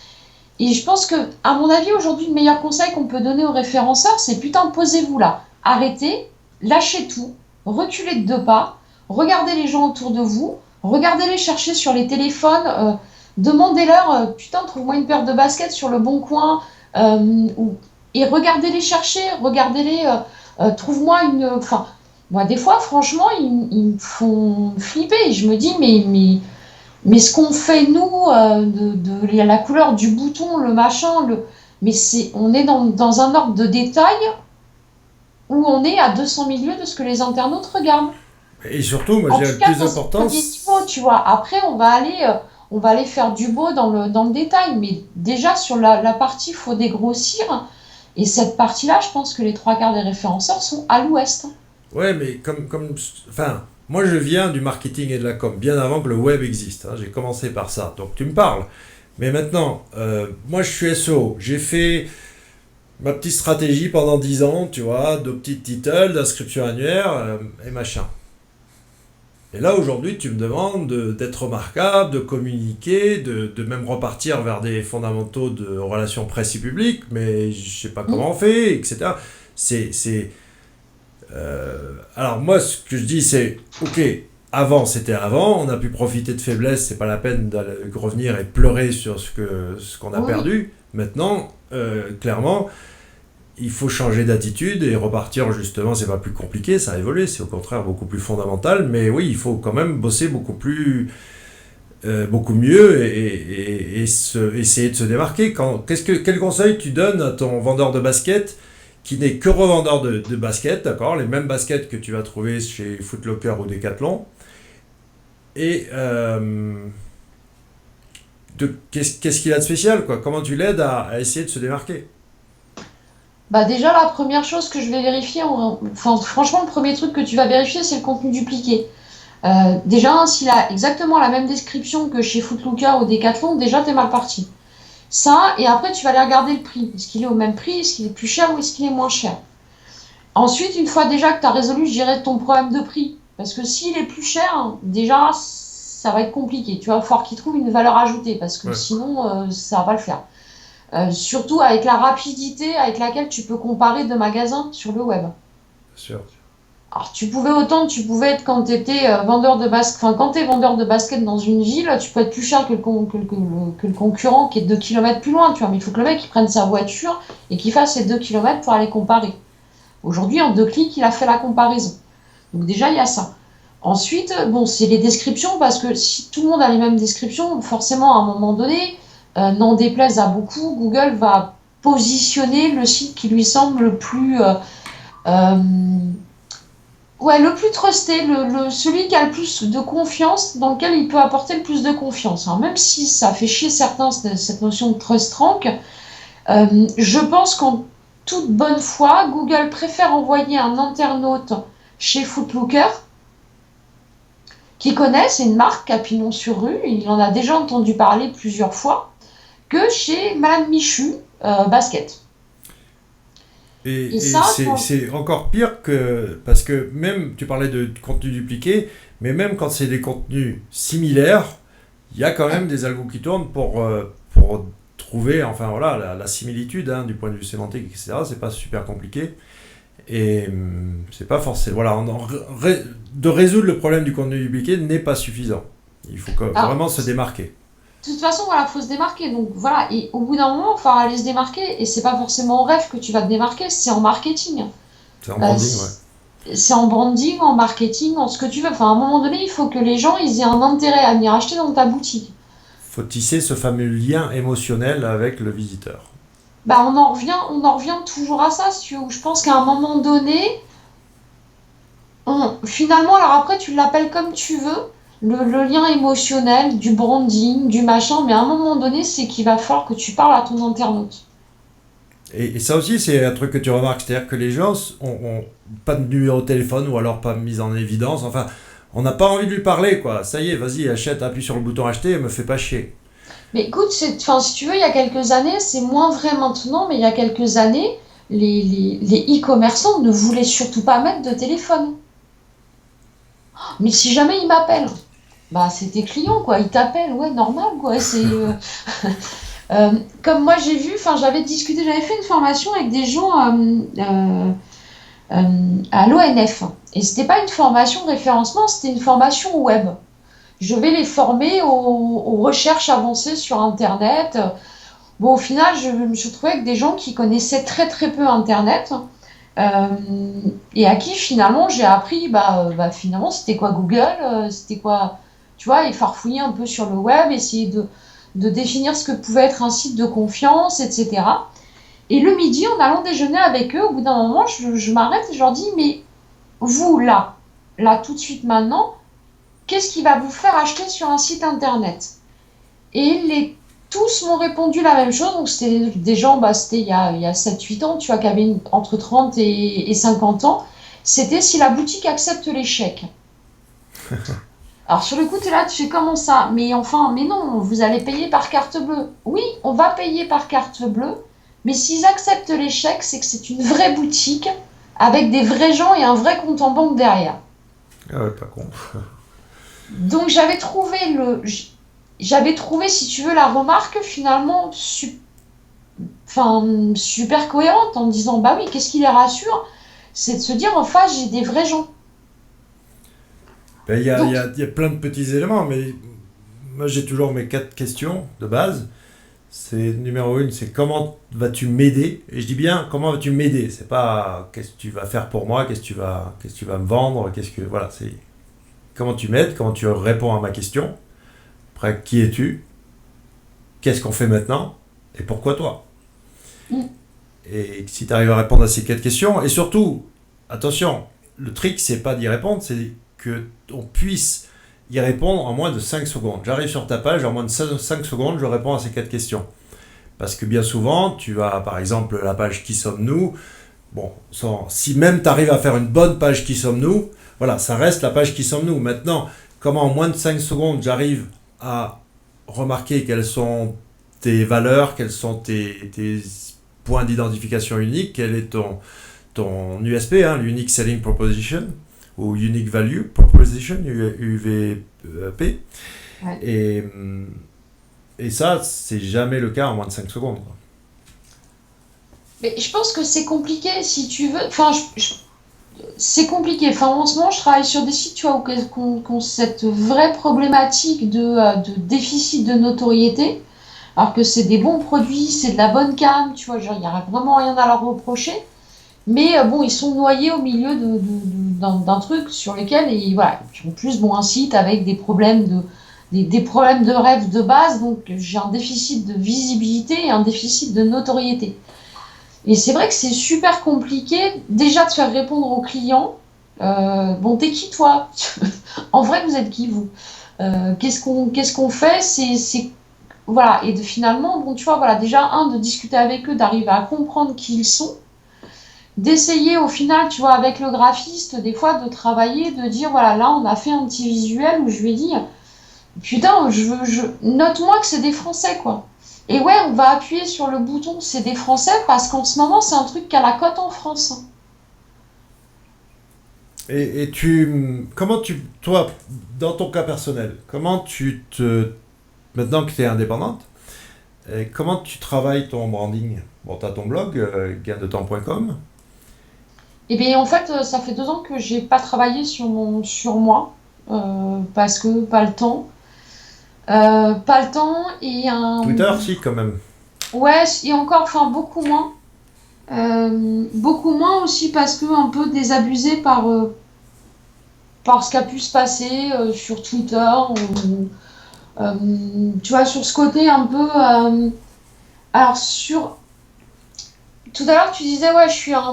Et je pense que, à mon avis, aujourd'hui, le meilleur conseil qu'on peut donner aux référenceurs, c'est putain, posez-vous là. Arrêtez, lâchez tout, reculez de 2 pas, regardez les gens autour de vous, regardez-les chercher sur les téléphones, demandez-leur, putain, trouve-moi une paire de baskets sur le bon coin, et regardez-les chercher, regardez-les, trouve-moi une. Enfin, moi, des fois, franchement, ils me font flipper. Et je me dis, mais ce qu'on fait, nous, de la couleur du bouton, le machin, mais on est dans un ordre de détail où on est à 200 000 lieues de ce que les internautes regardent. Et surtout, moi, je En dirais tout le cas, plus dans ce important, premier niveau, tu vois. Après, on va aller faire du beau dans le détail. Mais déjà, sur la partie, il faut dégrossir. Et cette partie-là, je pense que les 3 quarts des référenceurs sont à l'ouest. ouais, mais enfin, moi je viens du marketing et de la com, bien avant que le web existe, hein. J'ai commencé par ça, donc tu me parles. Mais maintenant, moi je suis SEO, j'ai fait ma petite stratégie pendant 10 ans, tu vois, de petits titles, d'inscription annuaire et machin. Et là aujourd'hui, tu me demandes d'être remarquable, de communiquer, de même repartir vers des fondamentaux de relations presse et public, mais je sais pas Hmm. comment on fait, etc. C'est, alors moi, ce que je dis, c'est, ok, avant c'était avant, on a pu profiter de faiblesse, c'est pas la peine d'aller revenir et pleurer sur ce qu'on a Oui, oui. perdu. Maintenant, clairement, il faut changer d'attitude et repartir justement, c'est pas plus compliqué, ça a évolué, c'est au contraire beaucoup plus fondamental, mais oui, il faut quand même bosser beaucoup mieux essayer de se démarquer. Quel conseil tu donnes à ton vendeur de basket qui n'est que revendeur de baskets, d'accord, les mêmes baskets que tu vas trouver chez Foot Locker ou Decathlon, et qu'est-ce qu'il a de spécial, quoi? Comment tu l'aides à essayer de se démarquer? Bah déjà, la première chose que je vais vérifier, enfin, franchement, le premier truc que tu vas vérifier, c'est le contenu dupliqué. Déjà, s'il a exactement la même description que chez Footlooker ou Decathlon, déjà, t'es mal parti. Ça, et après, tu vas aller regarder le prix. Est-ce qu'il est au même prix? Est-ce qu'il est plus cher ou est-ce qu'il est moins cher? Ensuite, une fois déjà que tu as résolu, je dirais, ton problème de prix, parce que s'il est plus cher, déjà, ça va être compliqué. Tu vas falloir qu'il trouve une valeur ajoutée, parce que Ouais, sinon, ça va pas le faire. Surtout avec la rapidité avec laquelle tu peux comparer 2 magasins sur le web. bien sûr. Alors, tu pouvais être quand tu étais vendeur de basket, enfin, quand tu es vendeur de basket dans une ville, tu peux être plus cher que le concurrent qui est 2 kilomètres plus loin, tu vois. Mais il faut que le mec il prenne sa voiture et qu'il fasse ses 2 kilomètres pour aller comparer. Aujourd'hui, en 2 clics, il a fait la comparaison. Donc, déjà, il y a ça. Ensuite, bon, c'est les descriptions, parce que si tout le monde a les mêmes descriptions, forcément, à un moment donné, n'en déplaise à beaucoup, Google va positionner le site qui lui semble le plus, euh, ouais, le plus trusté, celui qui a le plus de confiance, dans lequel il peut apporter le plus de confiance. Alors, même si ça fait chier certains, cette notion de trust rank, je pense qu'en toute bonne foi, Google préfère envoyer un internaute chez Footlooker qui connaît, c'est une marque à pignon sur rue, il en a déjà entendu parler plusieurs fois, que chez Madame Michu Basket. Et Et ça, c'est encore pire que... Parce que même, tu parlais de contenu dupliqué, mais même quand c'est des contenus similaires, il y a quand même des algos qui tournent pour trouver, enfin voilà, la similitude, hein, du point de vue sémantique, etc. C'est pas super compliqué. Et c'est pas forcément... Voilà, de résoudre le problème du contenu dupliqué n'est pas suffisant. Il faut Alors, vraiment se démarquer. de toute façon, voilà, faut se démarquer. Donc voilà, et au bout d'un moment, il faut aller se démarquer. Et c'est pas forcément en rêve que tu vas te démarquer, c'est en marketing. C'est en Euh, branding, ouais. c'est en branding, en marketing, en ce que tu veux. Enfin, à un moment donné, il faut que les gens ils aient un intérêt à venir acheter dans ta boutique. Faut tisser ce fameux lien émotionnel avec le visiteur. Bah, on en revient toujours à ça, si tu veux, où je pense qu'à un moment donné, finalement, alors après, tu l'appelles comme tu veux, le lien émotionnel, du branding, du machin, mais à un moment donné, c'est qu'il va falloir que tu parles à ton internaute. Et ça aussi, c'est un truc que tu remarques, c'est-à-dire que les gens ont pas de numéro de téléphone ou alors pas mis en évidence. Enfin, on n'a pas envie de lui parler, quoi. Ça y est, vas-y, achète, appuie sur le bouton acheter et me fais pas chier. Mais écoute, enfin, si tu veux, il y a quelques années, c'est moins vrai maintenant, mais il y a quelques années, les e-commerçants ne voulaient surtout pas mettre de téléphone. Mais si jamais ils m'appellent, bah c'est tes clients, quoi, ils t'appellent, ouais, normal, quoi. Euh, Comme moi j'ai vu, enfin j'avais discuté, j'avais fait une formation avec des gens à l'ONF. Et c'était pas une formation de référencement, c'était une formation web. Je vais les former aux recherches avancées sur Internet. Bon, au final, je me suis retrouvée avec des gens qui connaissaient très très peu Internet euh, et à qui finalement j'ai appris, finalement, c'était quoi Google, c'était quoi, tu vois, et farfouiller un peu sur le web, essayer de définir ce que pouvait être un site de confiance, etc. Et le midi, en allant déjeuner avec eux, au bout d'un moment, je m'arrête et je leur dis, mais vous, là, tout de suite maintenant, qu'est-ce qui va vous faire acheter sur un site internet? Et tous m'ont répondu la même chose. Donc, c'était des gens, c'était il y a 7-8 ans, tu vois, qui avaient entre 30 et 50 ans. C'était si la boutique accepte les chèques. Alors, sur le coup, tu es là, tu fais comment ça? Mais enfin, mais non, vous allez payer par carte bleue. Oui, on va payer par carte bleue, mais s'ils acceptent les chèques, c'est que c'est une vraie boutique avec des vrais gens et un vrai compte en banque derrière. Ah ouais, pas con. Donc, j'avais trouvé, si tu veux, la remarque finalement enfin, super cohérente en me disant, bah oui, qu'est-ce qui les rassure? C'est de se dire, en face, j'ai des vrais gens. Ben, Donc, il y a plein de petits éléments, mais moi j'ai toujours mes 4 questions de base. C'est numéro une, c'est comment vas-tu m'aider? Et je dis bien comment vas-tu m'aider. C'est pas qu'est-ce que tu vas faire pour moi, qu'est-ce que tu vas me vendre, voilà, c'est comment tu m'aides, comment tu réponds à ma question. Après, qui es-tu? Qu'est-ce qu'on fait maintenant? Et pourquoi toi? mm, Et si tu arrives à répondre à ces 4 questions, et surtout, attention, le trick c'est pas d'y répondre, c'est que on puisse y répondre en moins de 5 secondes. J'arrive sur ta page, en moins de 5 secondes, je réponds à ces 4 questions. Parce que bien souvent, tu as par exemple la page Qui sommes-nous. Bon, si même tu arrives à faire une bonne page Qui sommes-nous, voilà, ça reste la page Qui sommes-nous. Maintenant, comment en moins de 5 secondes j'arrive à remarquer quelles sont tes valeurs, quels sont tes points d'identification uniques, quel est ton USP, hein, l'Unique Selling Proposition, ou Unique Value Proposition, UVP. ouais. Et, et ça, c'est jamais le cas en moins de 5 secondes, quoi. Mais je pense que c'est compliqué si tu veux. Enfin, c'est compliqué. Enfin, en ce moment, je travaille sur des sites, tu vois, qui ont cette vraie problématique de déficit de notoriété. Alors que c'est des bons produits, c'est de la bonne cam, tu vois, genre, il n'y a vraiment rien à leur reprocher. Mais bon, ils sont noyés au milieu d'un truc sur lequel, et voilà. Puis en plus, bon, un site avec des problèmes de rêve de base, donc j'ai un déficit de visibilité et un déficit de notoriété. Et c'est vrai que c'est super compliqué déjà de faire répondre aux clients. Bon, t'es qui toi? En vrai, vous êtes qui vous? Qu'est-ce qu'on fait? Voilà. Et finalement, bon, tu vois, voilà, déjà de discuter avec eux, d'arriver à comprendre qui ils sont, d'essayer au final, tu vois, avec le graphiste, des fois de travailler, de dire voilà, là, on a fait un petit visuel où je lui ai dit putain, note-moi que c'est des Français, quoi. Et ouais, on va appuyer sur le bouton c'est des Français parce qu'en ce moment, c'est un truc qui a la cote en France. Et toi, dans ton cas personnel, maintenant que tu es indépendante, comment tu travailles ton branding? Bon, tu as ton blog, gaindetemps.com. Et bien, en fait, ça fait 2 ans que j'ai pas travaillé sur moi parce que pas le temps. Pas le temps et un... Twitter, si, quand même. Ouais, et encore, enfin, beaucoup moins. Beaucoup moins aussi parce que un peu désabusé par ce qui a pu se passer sur Twitter. Euh, Tu vois, sur ce côté un peu... alors, tout à l'heure, tu disais, ouais,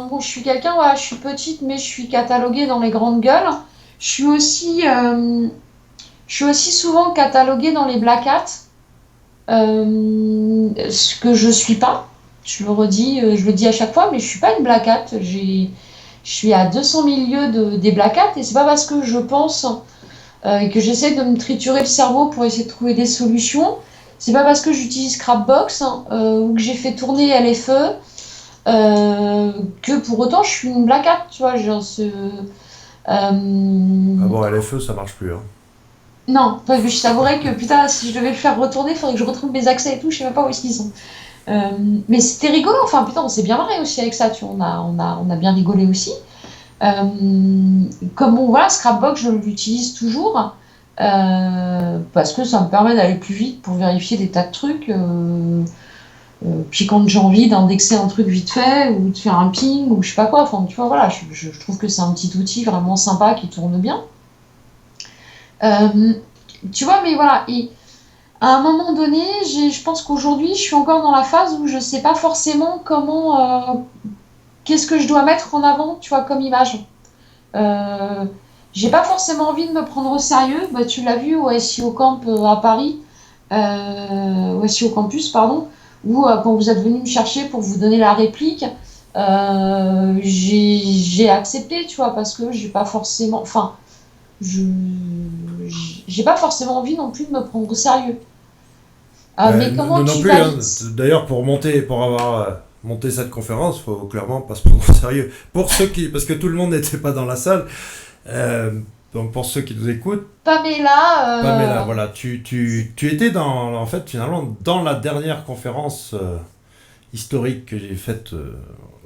bon, je suis quelqu'un, ouais, je suis petite, mais je suis cataloguée dans les grandes gueules. Je suis aussi, euh, je suis aussi souvent cataloguée dans les black hats, ce que je suis pas. Je le redis, je le dis à chaque fois, mais je suis pas une black hat. Je suis à 200 000 lieues des black hats, et c'est pas parce que je pense et que j'essaie de me triturer le cerveau pour essayer de trouver des solutions. C'est pas parce que j'utilise Scrapbox ou que j'ai fait tourner LFE que pour autant je suis une black hat, tu vois, genre Ah euh, bon, LFE, ça marche plus. Hein. non, parce que je savourais que putain, si je devais le faire retourner, il faudrait que je retrouve mes accès et tout, je sais même pas où est-ce qu'ils sont. Euh, mais c'était rigolo, enfin putain, on s'est bien marré aussi avec ça, tu vois, on a bien rigolé aussi. Euh, Comme bon, voilà, Scrapbox, je l'utilise toujours parce que ça me permet d'aller plus vite pour vérifier des tas de trucs. Puis quand j'ai envie d'indexer un truc vite fait ou de faire un ping ou je sais pas quoi, enfin tu vois, voilà, je trouve que c'est un petit outil vraiment sympa qui tourne bien. Euh, Tu vois, mais voilà, et à un moment donné, je pense qu'aujourd'hui, je suis encore dans la phase où je sais pas forcément qu'est-ce que je dois mettre en avant, tu vois, comme image. Euh, j'ai pas forcément envie de me prendre au sérieux. Bah, tu l'as vu au SEO Camp à Paris, au SEO Campus, pardon, où quand vous êtes venu me chercher pour vous donner la réplique, j'ai accepté, tu vois, parce que j'ai pas forcément, enfin, je, j'ai pas forcément envie non plus de me prendre au sérieux. Mais Nous comment non tu plus. Hein. valides? D'ailleurs, pour avoir monté cette conférence, faut clairement pas se prendre au sérieux. Parce que tout le monde n'était pas dans la salle. euh, donc pour ceux qui nous écoutent, Pamela, Pamela, voilà, tu étais en fait, finalement, dans la dernière conférence historique que j'ai faite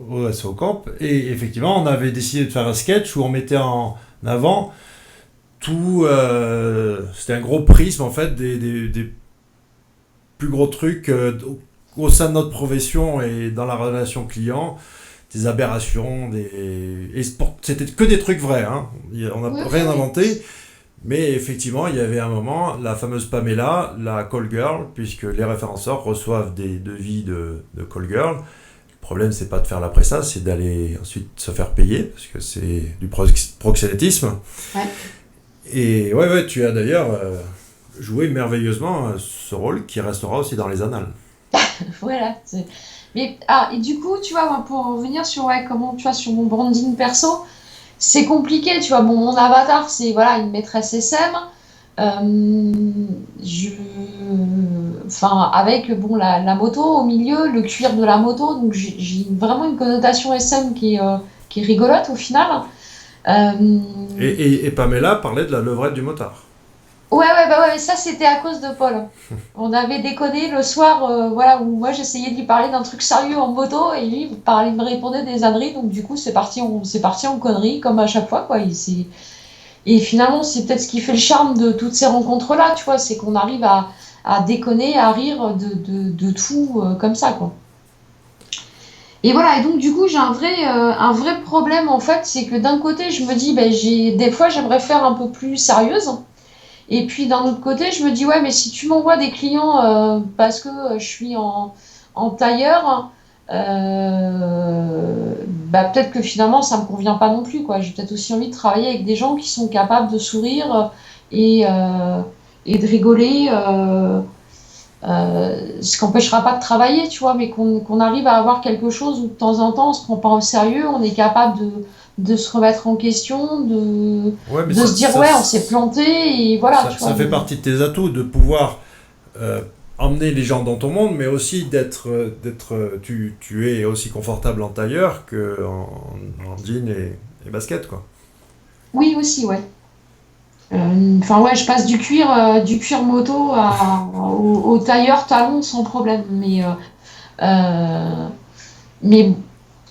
au SO Camp. Et effectivement, on avait décidé de faire un sketch où on mettait en avant tout. C'était un gros prisme, en fait, des plus gros trucs au sein de notre profession et dans la relation client, des aberrations, c'était que des trucs vrais, hein. On n'a oui, oui, rien oui. inventé, mais effectivement, il y avait un moment, la fameuse Pamela, la call girl, puisque les référenceurs reçoivent des devis de call girl. Le problème, c'est pas de faire la presta, c'est d'aller ensuite se faire payer, parce que c'est du proxénétisme. Ouais. Et ouais, ouais, tu as d'ailleurs joué merveilleusement ce rôle qui restera aussi dans les annales. Voilà. Mais et du coup, tu vois, moi, pour revenir sur ouais, comment tu vois sur mon branding perso, c'est compliqué, tu vois. Bon, mon avatar, c'est voilà une maîtresse SM. Euh, je, enfin, avec bon la moto au milieu, le cuir de la moto, donc j'ai vraiment une connotation SM qui est rigolote au final. Euh, Et Pamela parlait de la levrette du motard. ouais, bah ouais, mais ça c'était à cause de Paul. On avait déconné le soir, voilà, où moi j'essayais de lui parler d'un truc sérieux en moto et lui il me répondait des âneries, donc du coup c'est parti en conneries comme à chaque fois quoi. Et finalement c'est peut-être ce qui fait le charme de toutes ces rencontres-là, tu vois, c'est qu'on arrive à déconner, à rire de tout comme ça quoi. Et voilà, et donc du coup j'ai un vrai problème en fait, c'est que d'un côté je me dis, ben, des fois j'aimerais faire un peu plus sérieuse. Et puis d'un autre côté, je me dis, ouais, mais si tu m'envoies des clients parce que je suis en tailleur, bah, peut-être que finalement, ça me convient pas non plus, quoi. J'ai peut-être aussi envie de travailler avec des gens qui sont capables de sourire et de rigoler, ce qui n'empêchera pas de travailler, tu vois, mais qu'on arrive à avoir quelque chose où de temps en temps, on se prend pas au sérieux, on est capable de se remettre en question, Ouais, mais de se dire, ouais, on s'est planté, et voilà, tu vois. ça fait partie de tes atouts de pouvoir euh, emmener les gens dans ton monde, mais aussi tu es aussi confortable en tailleur en jean et basket, quoi. Oui, aussi, ouais. Enfin, ouais, je passe du cuir moto au tailleur talon sans problème. Euh, mais,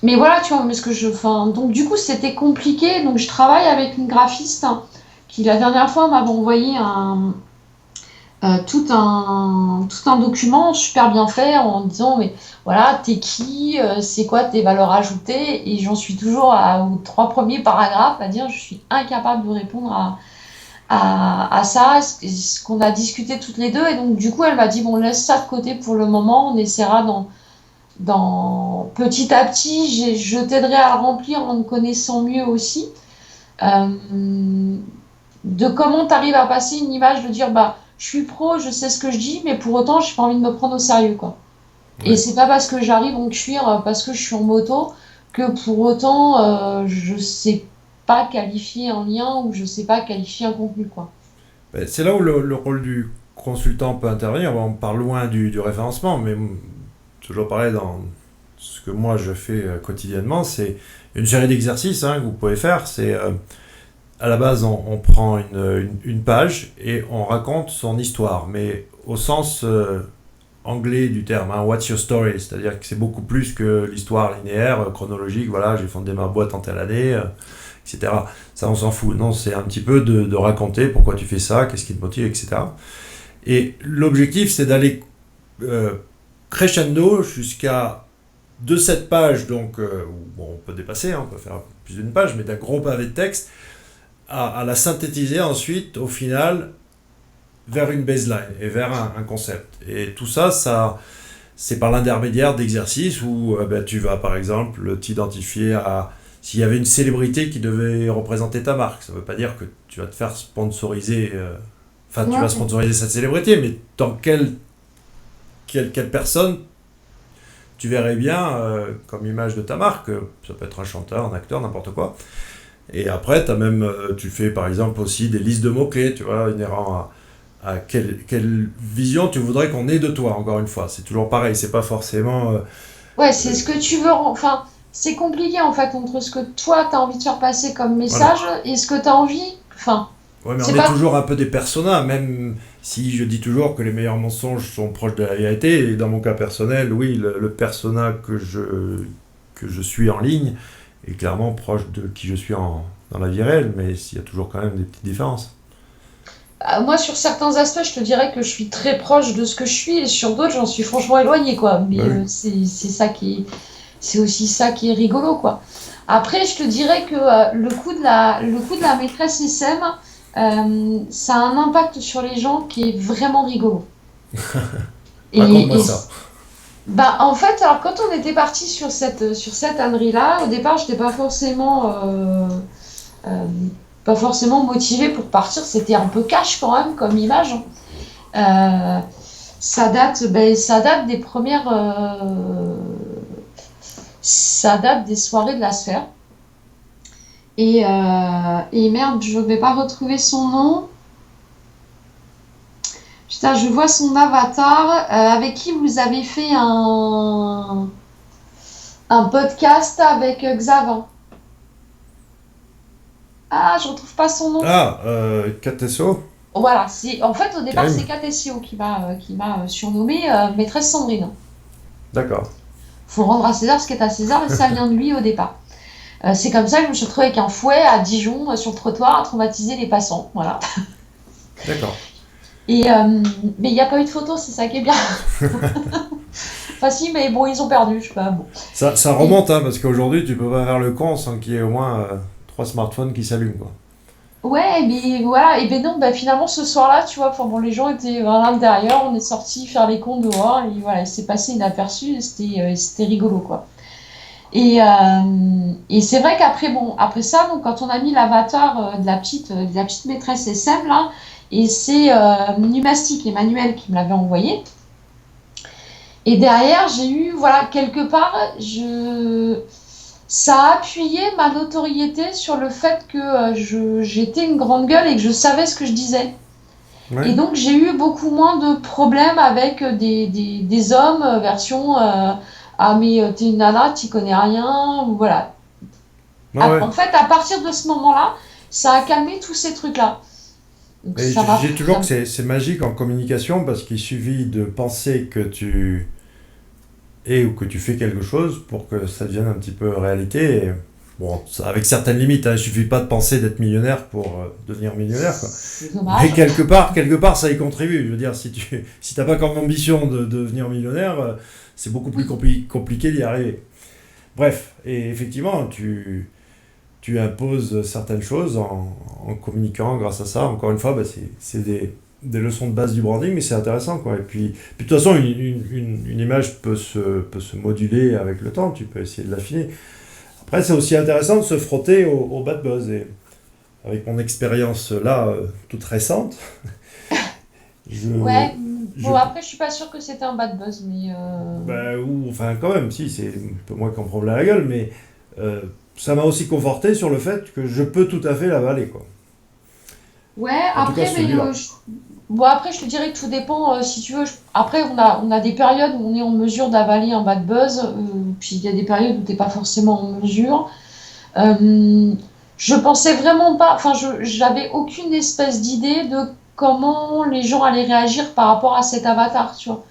mais voilà, tu vois, mais ce que enfin, donc du coup, c'était compliqué. Donc, je travaille avec une graphiste qui, la dernière fois, m'avait envoyé tout un document super bien fait en disant, mais voilà, t'es qui, c'est quoi tes valeurs ajoutées, et j'en suis toujours aux 3 premiers paragraphes à dire je suis incapable de répondre à ça, ce qu'on a discuté toutes les deux, et donc du coup elle m'a dit bon, laisse ça de côté pour le moment, on essaiera petit à petit, je t'aiderai à le remplir en te connaissant mieux aussi. Euh, de comment tu arrives à passer une image de dire bah je suis pro, je sais ce que je dis, mais pour autant j'ai pas envie de me prendre au sérieux quoi. Et Ouais. c'est pas parce que j'arrive en cuir, parce que je suis en moto, que pour autant je sais pas qualifier un lien ou je sais pas qualifier un contenu quoi. Ben, c'est là où le rôle du consultant peut intervenir. Bon, on parle loin du référencement, mais toujours pareil dans ce que moi je fais quotidiennement, c'est une série d'exercices que vous pouvez faire. C'est à la base, on prend une page et on raconte son histoire, mais au sens anglais du terme, what's your story, c'est-à-dire que c'est beaucoup plus que l'histoire linéaire, chronologique, voilà, j'ai fondé ma boîte en telle année, etc. Ça, on s'en fout. Non, c'est un petit peu de raconter pourquoi tu fais ça, qu'est-ce qui te motive, etc. Et l'objectif, c'est d'aller euh, crescendo jusqu'à de cette page, donc, bon, on peut dépasser, on peut faire plus d'une page, mais d'un gros pavé de texte, à la synthétiser ensuite, au final, vers une baseline et vers un concept. Et tout ça, c'est par l'intermédiaire d'exercices où ben, tu vas, par exemple, t'identifier à s'il y avait une célébrité qui devait représenter ta marque. Ça ne veut pas dire que tu vas te faire sponsoriser, enfin, tu vas Ouais. sponsoriser cette célébrité, mais dans quelle personne tu verrais bien comme image de ta marque. Ça peut être un chanteur, un acteur, n'importe quoi. Et après, tu fais par exemple aussi des listes de mots-clés, tu vois, inhérents à quelle vision tu voudrais qu'on ait de toi, encore une fois. C'est toujours pareil, c'est pas forcément. Ouais, c'est ce que tu veux. Enfin, c'est compliqué en fait entre ce que toi t'as envie de faire passer comme Voilà. message et ce que t'as envie. Enfin, Ouais, mais on c'est est pas. toujours un peu des personas, même si je dis toujours que les meilleurs mensonges sont proches de la vérité. Et dans mon cas personnel, oui, le persona que je suis en ligne est clairement proche de qui je suis dans la vie réelle, mais il y a toujours quand même des petites différences. Moi, sur certains aspects, je te dirais que je suis très proche de ce que je suis, et sur d'autres, j'en suis franchement éloignée, quoi. Bah Mais oui. c'est ça c'est aussi ça qui est rigolo, quoi. Après, je te dirais que le coup de la maîtresse SM, ça a un impact sur les gens qui est vraiment rigolo. Raconte-moi Et ça. bah, en fait, alors quand on était parti sur cette ânerie-là, au départ, j'étais euh, pas forcément motivée pour partir. C'était un peu cash quand même comme image, hein. Ça date des ça date des soirées de la sphère. Et merde, je vais pas retrouver son nom. Putain, je vois son avatar, avec qui vous avez fait un podcast avec Xavan. Ah, je retrouve pas son nom. Ah, KTSO. Voilà, en fait au départ c'est Karim. KTCO qui m'a surnommée maîtresse Sandrine. D'accord. Faut rendre à César ce qui est à César, et ça vient de lui au départ. C'est comme ça que je me suis retrouvée avec un fouet à Dijon, sur le trottoir, à traumatiser les passants. Voilà. D'accord. Et, mais il n'y a pas eu de photo, c'est ça qui est bien. Enfin si, mais bon, ils ont perdu, je sais pas. Bon. Ça Et, remonte, parce qu'aujourd'hui, tu peux pas faire le con sans qu'il y ait au moins trois smartphones qui s'allument, quoi. ouais, mais voilà, et ben non, bah, finalement ce soir-là, tu vois, bon, les gens étaient à l'intérieur, on est sortis faire les cons dehors, et voilà, il s'est passé inaperçu, et c'était rigolo, quoi. Et c'est vrai qu'après, bon, après ça, donc quand on a mis l'avatar de la petite maîtresse SM, là, et c'est Numastic, Emmanuel, qui me l'avait envoyé. Et derrière, j'ai eu, voilà, quelque part, ça a appuyé ma notoriété sur le fait que j'étais une grande gueule et que je savais ce que je disais. Et Ouais. donc, j'ai eu beaucoup moins de problèmes avec des hommes, version ah, mais t'es une nana, t'y connais rien, ou voilà. Ouais, ouais. En fait, à partir de ce moment-là, ça a calmé tous ces trucs-là. Donc, Et ça je m'a. dis toujours que c'est magique en communication parce qu'il suffit de penser que tu es ou que tu fais quelque chose pour que ça devienne un petit peu réalité. Bon, avec certaines limites, hein, il suffit pas de penser d'être millionnaire pour devenir millionnaire, quoi. C'est Mais dommage. quelque part, ça y contribue. Je veux dire, si t'as pas comme ambition de devenir millionnaire, c'est beaucoup plus Oui. compliqué d'y arriver. Bref, et effectivement, tu imposes certaines choses en communiquant grâce à ça. Encore une fois, bah, c'est des leçons de base du branding, mais c'est intéressant, quoi. Et puis de toute façon, une image peut se moduler avec le temps. Tu peux essayer de l'affiner. Après, c'est aussi intéressant de se frotter au bad buzz. Et avec mon expérience là, toute récente, je, Ouais. je, Bon, après, je suis pas sûre que c'était un bad buzz, mais bah, enfin, quand même, si, c'est un peu moins qu'on prend la gueule, mais euh, ça m'a aussi conforté sur le fait que je peux tout à fait l'avaler, quoi. ouais, En tout cas, après, mais celui-là. bon, après, je te dirais que tout dépend, si tu veux. Après, on a des périodes où on est en mesure d'avaler un bad buzz, puis il y a des périodes où t'es pas forcément en mesure. Euh, je pensais vraiment pas, enfin, j'avais aucune espèce d'idée de comment les gens allaient réagir par rapport à cet avatar, tu vois.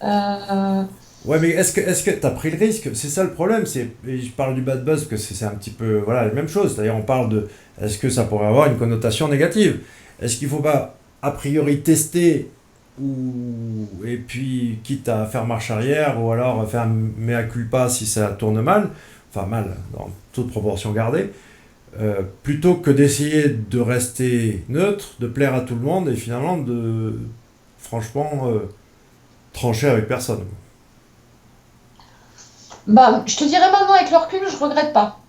Euh, Ouais, mais est-ce que t'as pris le risque? C'est ça le problème. Et je parle du bad buzz parce que c'est un petit peu voilà, la même chose. C'est-à-dire, on parle de est-ce que ça pourrait avoir une connotation négative? Est-ce qu'il faut pas, a priori, tester et puis, quitte à faire marche arrière ou alors faire mea culpa si ça tourne mal, enfin mal, dans toute proportion gardée, plutôt que d'essayer de rester neutre, de plaire à tout le monde et finalement franchement, trancher avec personne. bah, je te dirais maintenant avec le recul, je regrette pas.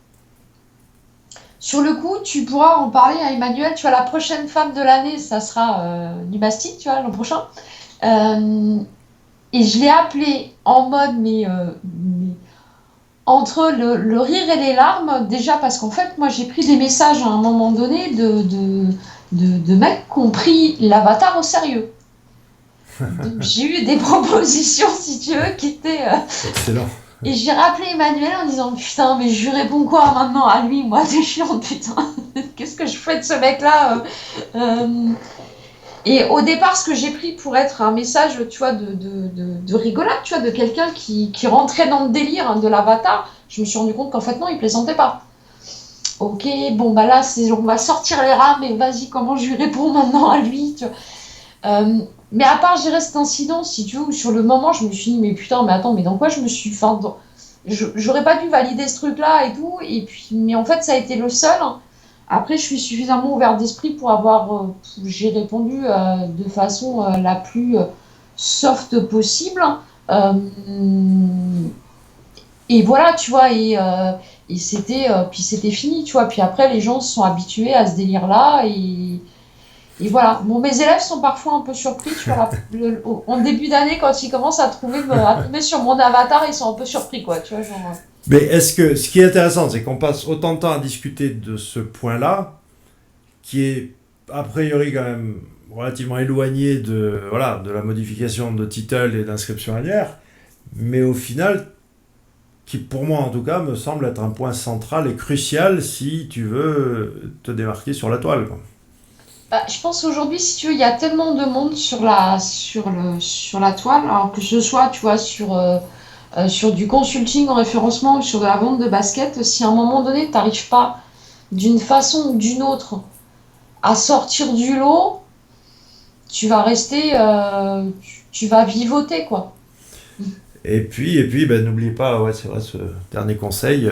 Sur le coup, tu pourras en parler à Emmanuel. Tu vois, la prochaine femme de l'année, ça sera du mastic, tu vois, l'an prochain. Euh, et je l'ai appelé en mode, mais entre le rire et les larmes, déjà parce qu'en fait, moi, j'ai pris des messages à un moment donné de mecs qui ont pris l'avatar au sérieux. Donc, j'ai eu des propositions, si tu veux, qui étaient. Excellent. Et j'ai rappelé Emmanuel en disant putain, mais je lui réponds quoi maintenant à lui, moi, t'es chiant, putain. Qu'est-ce que je fais de ce mec-là euh, Et au départ, ce que j'ai pris pour être un message, tu vois, de rigolade, tu vois, de quelqu'un qui rentrait dans le délire, hein, de l'avatar, je me suis rendu compte qu'en fait, non, il plaisantait pas. Ok, bon, bah là, on va sortir les rames et vas-y, comment je lui réponds maintenant à lui, tu vois. Mais à part gérer cet incident, si tu veux, où sur le moment, je me suis dit, mais putain, mais attends, mais dans quoi je me suis. Enfin, j'aurais pas dû valider ce truc-là et tout. Et puis, mais en fait, ça a été le seul. Après, je suis suffisamment ouverte d'esprit pour avoir. J'ai répondu de façon la plus soft possible. Euh, et voilà, tu vois, et puis c'était fini, tu vois. Puis après, les gens se sont habitués à ce délire-là et voilà. Bon, mes élèves sont parfois un peu surpris, tu vois, en début d'année, quand ils commencent à tomber sur mon avatar, ils sont un peu surpris, quoi, tu vois, genre. Mais est-ce que ce qui est intéressant, c'est qu'on passe autant de temps à discuter de ce point-là, qui est a priori quand même relativement éloigné voilà, de la modification de title et d'inscription annuaire, mais au final, qui pour moi en tout cas me semble être un point central et crucial si tu veux te démarquer sur la toile, quoi. Bah, je pense aujourd'hui, si tu veux, il y a tellement de monde sur la toile, alors que ce soit, tu vois, sur du consulting en référencement ou sur de la vente de basket, si à un moment donné, tu n'arrives pas d'une façon ou d'une autre à sortir du lot, tu vas rester, tu vas vivoter, quoi. Et puis ben, n'oublie pas, ouais, c'est vrai, ce dernier conseil,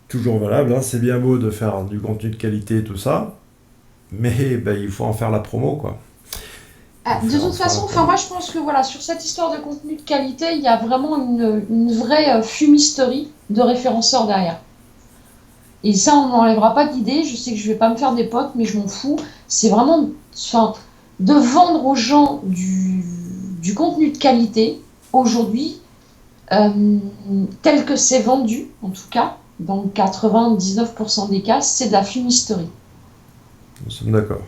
toujours valable, hein, c'est bien beau de faire du contenu de qualité et tout ça, mais ben, il faut en faire la promo, quoi. Il Ah, faut de faire en toute faire la façon, enfin promo. moi je pense que voilà, sur cette histoire de contenu de qualité, il y a vraiment une vraie fumisterie de référenceurs derrière. Et ça, on n'enlèvera pas d'idée. Je sais que je vais pas me faire des potes, mais je m'en fous. C'est vraiment, enfin, de vendre aux gens du contenu de qualité aujourd'hui, euh, tel que c'est vendu, en tout cas, dans 99% des cas, c'est de la fumisterie. Nous sommes d'accord.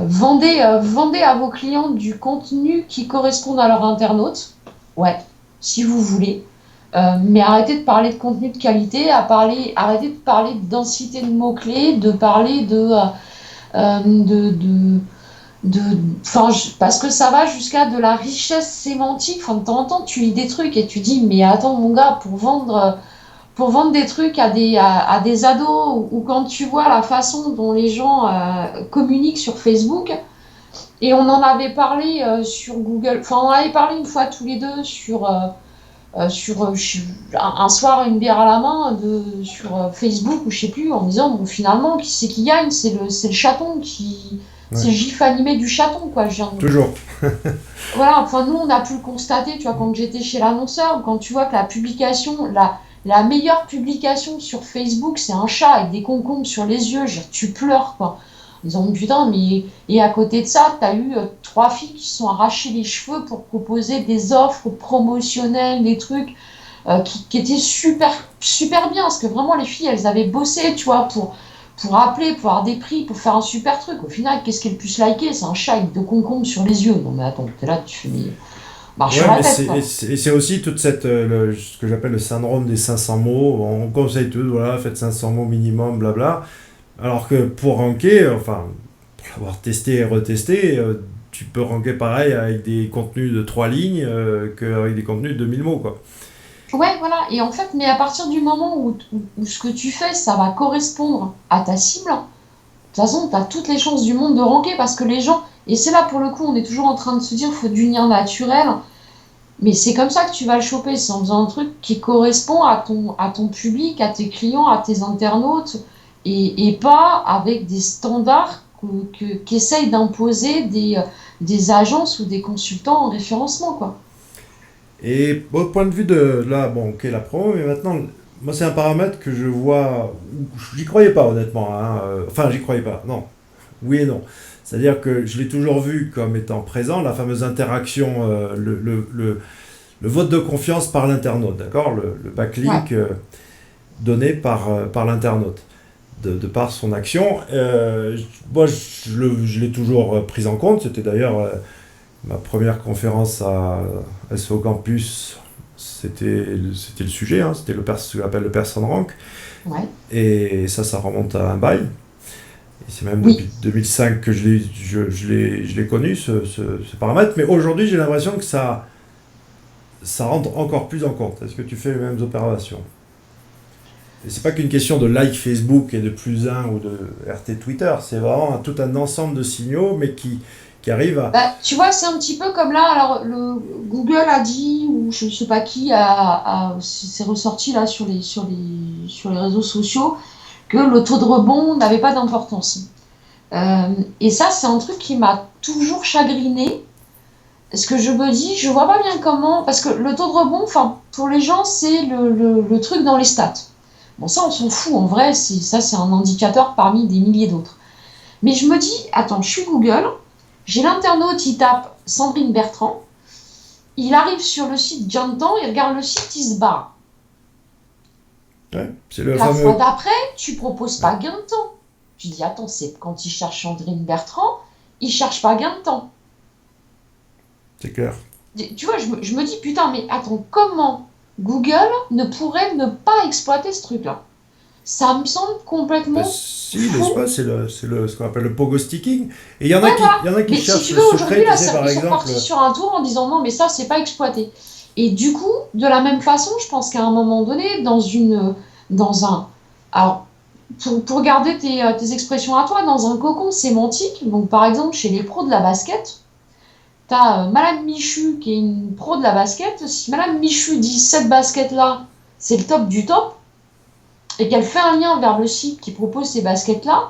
Vendez à vos clients du contenu qui corresponde à leur internaute. Ouais, si vous voulez. Mais arrêtez de parler de contenu de qualité, arrêtez de parler de densité de mots-clés, de parler de, de, enfin, parce que ça va jusqu'à de la richesse sémantique. Enfin, de temps en temps, tu lis des trucs et tu dis, mais attends, mon gars, pour vendre des trucs à des ados, ou quand tu vois la façon dont les gens communiquent sur Facebook, et on en avait parlé sur Google, enfin on en avait parlé une fois tous les deux un soir une bière à la main sur Facebook ou je sais plus, en disant bon finalement qui c'est qui gagne, c'est le chaton c'est Ouais. le gif animé du chaton quoi. Toujours. Voilà, enfin nous on a pu le constater, tu vois, quand j'étais chez l'annonceur, quand tu vois que la meilleure publication sur Facebook, c'est un chat avec des concombres sur les yeux, tu pleures quoi. En disant putain, mais et à côté de ça, t'as eu trois filles qui se sont arrachées les cheveux pour proposer des offres promotionnelles, des trucs qui étaient super super bien, parce que vraiment les filles elles avaient bossé, tu vois, pour appeler, pour avoir des prix, pour faire un super truc. Au final, qu'est-ce qui est le plus liké? C'est un chat avec deux concombres sur les yeux. Non mais attends, t'es là, tu fais marche sur Ouais, la mais tête quoi. c'est aussi toute ce que j'appelle le syndrome des 500 mots. On conseille tout, voilà, faites 500 mots minimum, blabla. Alors que pour ranker, enfin, pour l'avoir testé et retesté, tu peux ranker pareil avec des contenus de 3 lignes qu'avec des contenus de 2000 mots, quoi. Ouais, voilà. Et en fait, mais à partir du moment où ce que tu fais, ça va correspondre à ta cible, de toute façon, tu as toutes les chances du monde de ranker parce que les gens, et c'est là pour le coup, on est toujours en train de se dire, faut du lien naturel, mais c'est comme ça que tu vas le choper, c'est en faisant un truc qui correspond à ton public, à tes clients, à tes internautes, et pas avec des standards qu'essayent d'imposer des agences ou des consultants en référencement, quoi. Et au point de vue de là, bon, ok, la promo, mais maintenant, moi, c'est un paramètre que je vois. J'y croyais pas, honnêtement, hein, enfin, j'y croyais pas. Non, oui et non. C'est-à-dire que je l'ai toujours vu comme étant présent, la fameuse interaction, le vote de confiance par l'internaute, d'accord? Le Ouais. backlink donné par l'internaute, de par son action. Moi, je l'ai toujours pris en compte. C'était d'ailleurs ma première conférence à SO Campus. C'était le sujet, hein, c'était ce qu'on appelle le person rank. Ouais. Et ça remonte à un bail. Et c'est même Oui. depuis 2005 que je l'ai connu, ce paramètre. Mais aujourd'hui, j'ai l'impression que ça rentre encore plus en compte. Est-ce que tu fais les mêmes opérations? Et c'est pas qu'une question de like Facebook et de plus un ou de RT Twitter, c'est vraiment tout un ensemble de signaux, mais qui arrivent à. Bah, tu vois, c'est un petit peu comme là, alors Google a dit, ou je ne sais pas qui c'est ressorti là sur les réseaux sociaux, que le taux de rebond n'avait pas d'importance. Et ça, c'est un truc qui m'a toujours chagriné. Ce que je me dis, je vois pas bien comment, parce que le taux de rebond, enfin, pour les gens, c'est le truc dans les stats. Bon, ça, on s'en fout, en vrai, ça, c'est un indicateur parmi des milliers d'autres. Mais je me dis, attends, je suis Google, j'ai l'internaute, il tape Sandrine Bertrand, il arrive sur le site gain de temps, il regarde le site, il se barre. Ouais, c'est le La fois fameux. d'après, tu proposes Ouais, pas gain de temps. Je dis, attends, c'est quand il cherche Sandrine Bertrand, il cherche pas gain de temps. c'est clair. Tu vois, je me dis, putain, mais attends, comment Google ne pourrait ne pas exploiter ce truc-là? Ça me semble Ben, complètement si, n'est-ce fou. pas, ce qu'on appelle le pogo sticking. Et Ouais, voilà. il y en a qui Mais si cherchent tu le veux, aujourd'hui, secret, tu là, sais, par ils sont exemple. partis sur un tour en disant non, mais ça, c'est pas exploité. Et du coup, de la même façon, je pense qu'à un moment donné, dans un, alors, pour garder tes expressions à toi, dans un cocon sémantique, donc par exemple, chez les pros de la basket, t'as Madame Michu qui est une pro de la basket. Si Madame Michu dit cette basket-là, c'est le top du top, et qu'elle fait un lien vers le site qui propose ces baskets-là,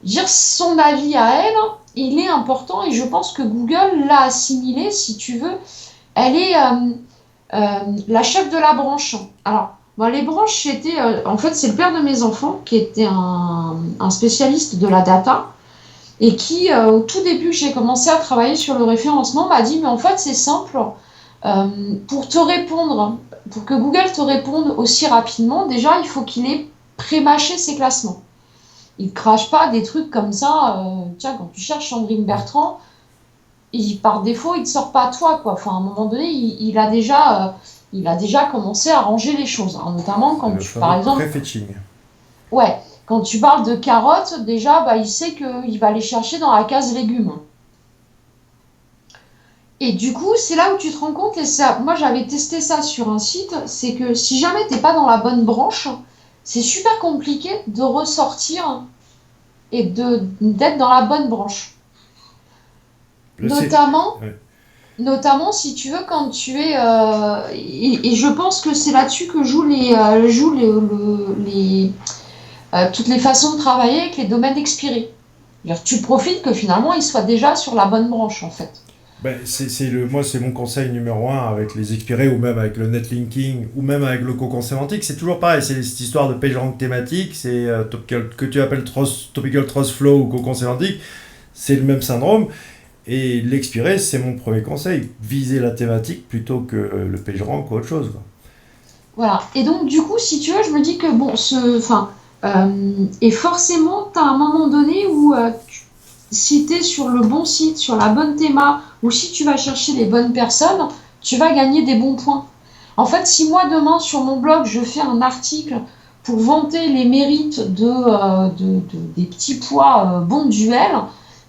dire son avis à elle, il est important et je pense que Google l'a assimilé, si tu veux. Elle est la chef de la branche. Alors, bon, les branches, c'était. En fait, c'est le père de mes enfants qui était un spécialiste de la data et qui, au tout début, j'ai commencé à travailler sur le référencement, m'a dit mais en fait, c'est simple. Pour te répondre, pour que Google te réponde aussi rapidement, déjà, il faut qu'il ait pré-mâché ses classements. Il ne crache pas des trucs comme ça. Tiens, quand tu cherches Sandrine Ouais, Bertrand, par défaut, il ne te sort pas à toi, quoi. Enfin, à un moment donné, il a déjà commencé à ranger les choses, hein. Notamment c'est quand le par fameux exemple, prefetching. ouais, quand tu parles de carottes, déjà, bah, il sait qu'il va les chercher dans la case légumes. Et du coup, c'est là où tu te rends compte, et ça, moi j'avais testé ça sur un site, c'est que si jamais t'es pas dans la bonne branche, c'est super compliqué de ressortir et d'être dans la bonne branche. C'est, Notamment, ouais. notamment si tu veux, quand tu es... et je pense que c'est là-dessus que jouent toutes les façons de travailler avec les domaines expirés. C'est-à-dire, tu profites que finalement, ils soient déjà sur la bonne branche, en fait. Ben, moi, c'est mon conseil numéro un avec les expirés ou même avec le netlinking ou même avec le cocon sémantique. C'est toujours pareil. C'est cette histoire de PageRank thématique. C'est que tu appelles topical trust flow ou cocon sémantique. C'est le même syndrome. Et l'expiré, c'est mon premier conseil. Viser la thématique plutôt que le PageRank ou autre chose, quoi. Voilà. Et donc, du coup, si tu veux, je me dis que, bon, et forcément, tu as un moment donné où, si tu es sur le bon site, sur la bonne théma, ou si tu vas chercher les bonnes personnes, tu vas gagner des bons points. En fait, si moi, demain, sur mon blog, je fais un article pour vanter les mérites des petits pois bons duel,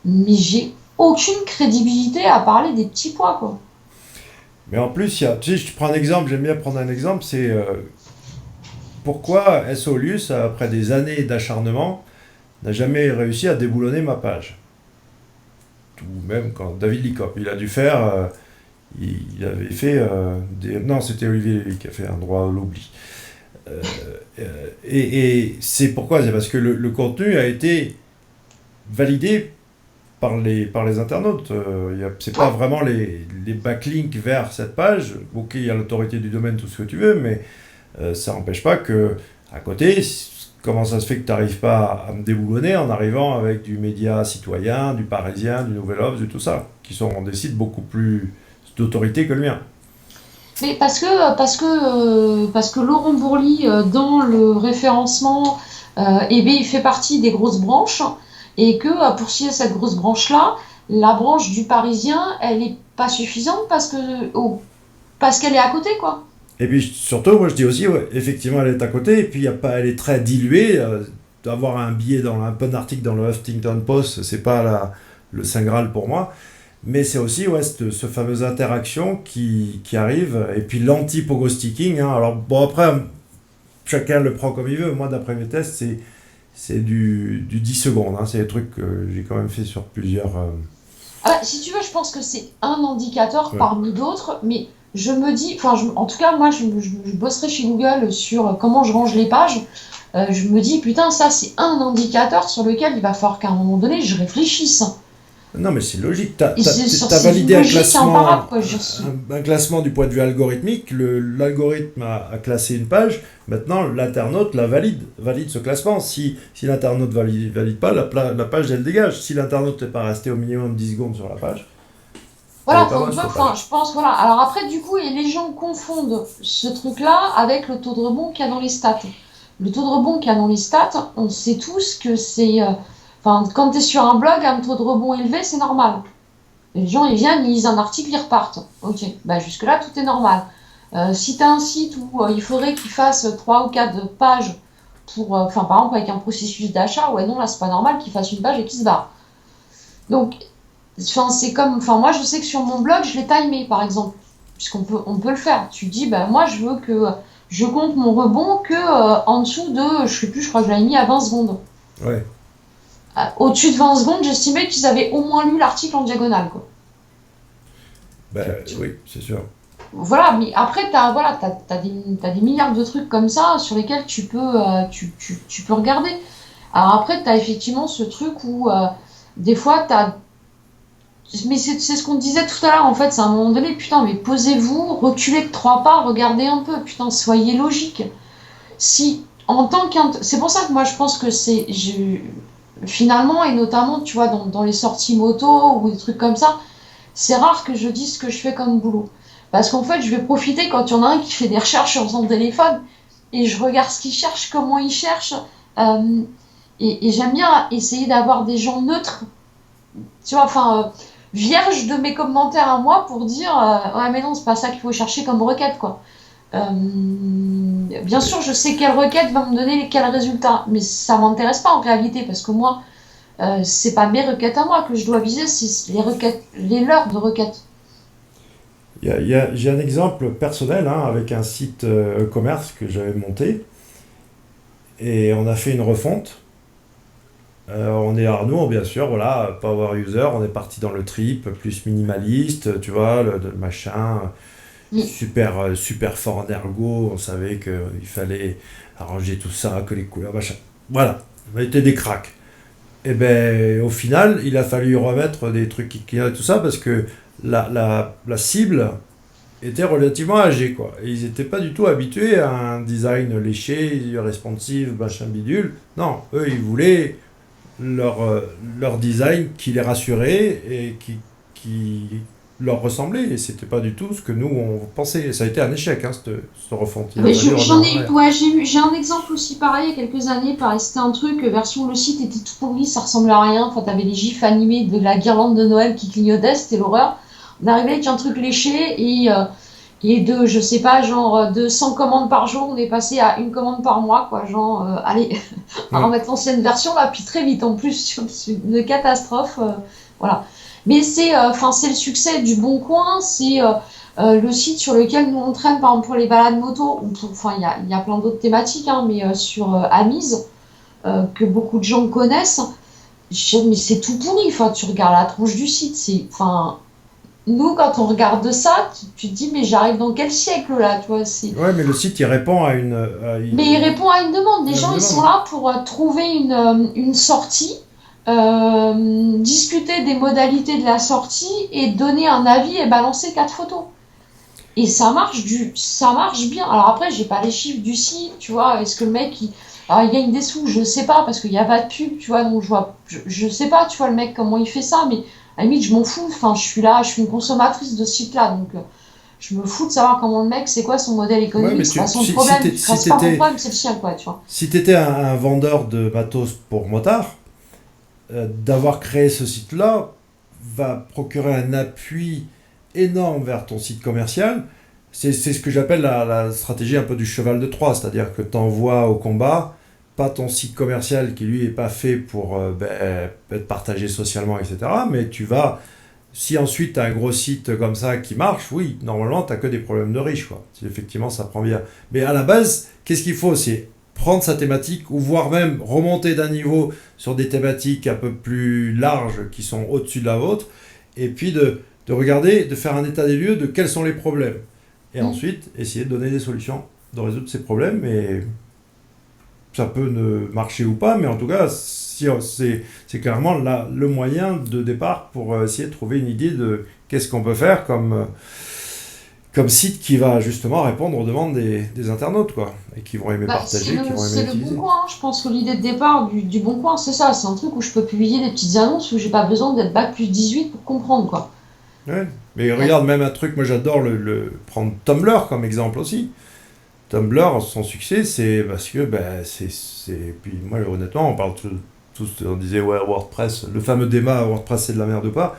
mais j'ai aucune crédibilité à parler des petits pois, quoi. Mais en plus, tu sais, je te prends un exemple. J'aime bien prendre un exemple. C'est pourquoi SOLUS, après des années d'acharnement, n'a jamais réussi à déboulonner ma page. Ou même quand David Licop, il a dû faire, il avait fait non, c'était Olivier Lévy qui a fait un droit à l'oubli. Et c'est pourquoi? C'est parce que le contenu a été validé par les internautes. C'est pas Ouais. vraiment les backlinks vers cette page. Ok, il y a l'autorité du domaine, tout ce que tu veux, mais ça n'empêche pas que à côté, comment ça se fait que tu n'arrives pas à me déboulonner en arrivant avec du média citoyen, du Parisien, du Nouvel Obs, du tout ça, qui sont des sites beaucoup plus d'autorité que le mien. Mais parce que Laurent Bourly, dans le référencement, eh bien, il fait partie des grosses branches et que pour scier cette grosse branche-là, la branche du Parisien, elle est pas suffisante parce qu'elle est à côté, quoi. Et puis surtout, moi je dis aussi, ouais, effectivement, elle est à côté, et puis y a pas, elle est très diluée. D'avoir un billet dans un bon article dans le Huffington Post, c'est pas le Saint Graal pour moi. Mais c'est aussi ouais, ce fameuse interaction qui arrive, et puis l'anti-pogo sticking. Hein. Alors bon, après, chacun le prend comme il veut. Moi, d'après mes tests, c'est du 10 secondes. Hein. C'est des trucs que j'ai quand même fait sur plusieurs. Ah bah, si tu veux, je pense que c'est un indicateur Ouais. parmi d'autres, mais je me dis, en tout cas, moi, je bosserai chez Google sur comment je range les pages. Je me dis, putain, ça, c'est un indicateur sur lequel il va falloir qu'à un moment donné, je réfléchisse. Non, mais c'est logique. Et T'as c'est une validé logique imparable, quoi. un classement du point de vue algorithmique. L'algorithme a classé une page. Maintenant, l'internaute valide ce classement. Si l'internaute valide pas, la page, elle dégage. Si l'internaute n'est pas resté au minimum 10 secondes sur la page, elle Voilà, n'est pas bonne, cette enfin, page. je pense, voilà. Alors après, du coup, et les gens confondent ce truc-là avec le taux de rebond qu'il y a dans les stats. Le taux de rebond qu'il y a dans les stats, on sait tous que c'est... Enfin, quand tu es sur un blog, un taux de rebond élevé, c'est normal. Les gens, ils viennent, ils lisent un article, ils repartent. Ok, bah jusque-là, tout est normal. Si tu as un site où il faudrait qu'il fasse 3 ou 4 pages pour... Enfin, par exemple, avec un processus d'achat, ouais, non, là, c'est pas normal qu'il fasse une page et qu'il se barre. Donc, enfin, c'est comme... Enfin, moi, je sais que sur mon blog, je l'ai timé, par exemple. On peut le faire. Tu dis, bah, moi, je veux que... Je compte mon rebond que en dessous de... Je sais plus, je crois que je l'avais mis à 20 secondes. Ouais, Au-dessus de 20 secondes, j'estimais qu'ils avaient au moins lu l'article en diagonale, quoi. ben, oui, c'est sûr. Voilà, mais après, t'as des milliards de trucs comme ça sur lesquels tu peux regarder. Alors après, t'as effectivement ce truc où des fois, t'as... Mais c'est ce qu'on disait tout à l'heure, en fait, c'est à un moment donné, putain, mais posez-vous, reculez de 3 pas, regardez un peu, putain, soyez logique. Si, en tant qu'un... C'est pour ça que moi, je pense que finalement, et notamment, tu vois, dans les sorties moto ou des trucs comme ça, c'est rare que je dise ce que je fais comme boulot. Parce qu'en fait, je vais profiter quand il y en a un qui fait des recherches sur son téléphone et je regarde ce qu'il cherche, comment il cherche. euh, et j'aime bien essayer d'avoir des gens neutres, tu vois, vierges de mes commentaires à moi pour dire ouais, mais non, c'est pas ça qu'il faut chercher comme requête, quoi. Bien sûr, je sais quelle requête va me donner quel résultat, mais ça m'intéresse pas en réalité parce que moi, c'est pas mes requêtes à moi que je dois viser, c'est les leurs de requêtes. J'ai un exemple personnel hein, avec un site e-commerce que j'avais monté et on a fait une refonte. On est Arnaud, bien sûr, voilà, power user, on est parti dans le trip, plus minimaliste, tu vois, le machin, Mm. super fort en ergo, on savait qu'il fallait arranger tout ça, que les couleurs, machin. Voilà, on était des cracks. Et ben au final, il a fallu remettre des trucs qui clignotent et tout ça parce que la cible était relativement âgée, quoi. Et ils n'étaient pas du tout habitués à un design léché, responsive, machin bidule. Non, eux, ils voulaient leur, euh, leur design qui les rassurait et qui leur ressemblait. Et c'était pas du tout ce que nous, on pensait. Et ça a été un échec, hein, cette refonte. Il a Mais fallu revenir j'en en ai, arrière. ouais, j'ai un exemple aussi pareil il y a quelques années. Pareil, c'était un truc, version le site était tout pourri, ça ressemblait à rien. Enfin, t'avais des gifs animés de la guirlande de Noël qui clignotait, c'était l'horreur. On arrivait avec un truc léché et de, je sais pas, genre de 100 commandes par jour, on est passé à une commande par mois, quoi. Genre, allez, on va Ouais. remettre l'ancienne version là, puis très vite en plus, c'est une catastrophe. Voilà. Mais enfin, c'est le succès du Bon Coin, c'est le site sur lequel nous on traîne, par exemple pour les balades moto, enfin il y a plein d'autres thématiques, hein, mais sur Amise, que beaucoup de gens connaissent, mais c'est tout pourri, enfin, tu regardes la tronche du site, enfin, nous quand on regarde ça, tu te dis mais j'arrive dans quel siècle là, tu vois, Ouais, mais le site, il répond mais il répond à une demande. Les à une gens, ils sont demande. là pour trouver une sortie, discuter des modalités de la sortie et donner un avis et balancer 4 photos. Et ça marche bien. Alors après, j'ai pas les chiffres du site, tu vois. Est-ce que le mec, alors, il gagne des sous? Je sais pas, parce qu'il y a pas de pub, tu vois. Donc je sais pas, tu vois, le mec, comment il fait ça. Mais à la limite, je m'en fous. Enfin, je suis là, je suis une consommatrice de ce site-là. Donc je me fous de savoir comment le mec, c'est quoi son modèle Ouais, économique. mais C'est pas son problème. Enfin, c'est pas mon problème, c'est le sien, quoi, tu vois. si t'étais un vendeur de matos pour motard, d'avoir créé ce site-là va procurer un appui énorme vers ton site commercial. C'est ce que j'appelle la stratégie un peu du cheval de Troie, c'est-à-dire que tu envoies au combat, pas ton site commercial qui lui est pas fait pour être partagé socialement, etc. Mais tu vas, si ensuite tu as un gros site comme ça qui marche, oui, normalement tu que des problèmes de riches, quoi. Si effectivement ça prend bien. Mais à la base, qu'est-ce qu'il faut? C'est prendre sa thématique ou voire même remonter d'un niveau sur des thématiques un peu plus larges qui sont au-dessus de la vôtre et puis de regarder, de faire un état des lieux de quels sont les problèmes. Et Mm. ensuite, essayer de donner des solutions, de résoudre ces problèmes. Et ça peut ne marcher ou pas, mais en tout cas, si, c'est clairement le moyen de départ pour essayer de trouver une idée de qu'est-ce qu'on peut faire comme site qui va justement répondre aux demandes des internautes, quoi. Et qui vont aimer Bah, partager, qui vont aimer c'est le bon utiliser. coin, hein. Je pense que l'idée de départ du bon coin, c'est ça. C'est un truc où je peux publier des petites annonces où j'ai pas besoin d'être bac plus 18 pour comprendre, quoi. Ouais. Mais Ouais. regarde, même un truc, moi j'adore prendre Tumblr comme exemple aussi. Tumblr, son succès, c'est parce que, ben, puis moi honnêtement, on parle tous, on disait, ouais, WordPress, le fameux débat, WordPress c'est de la merde ou pas.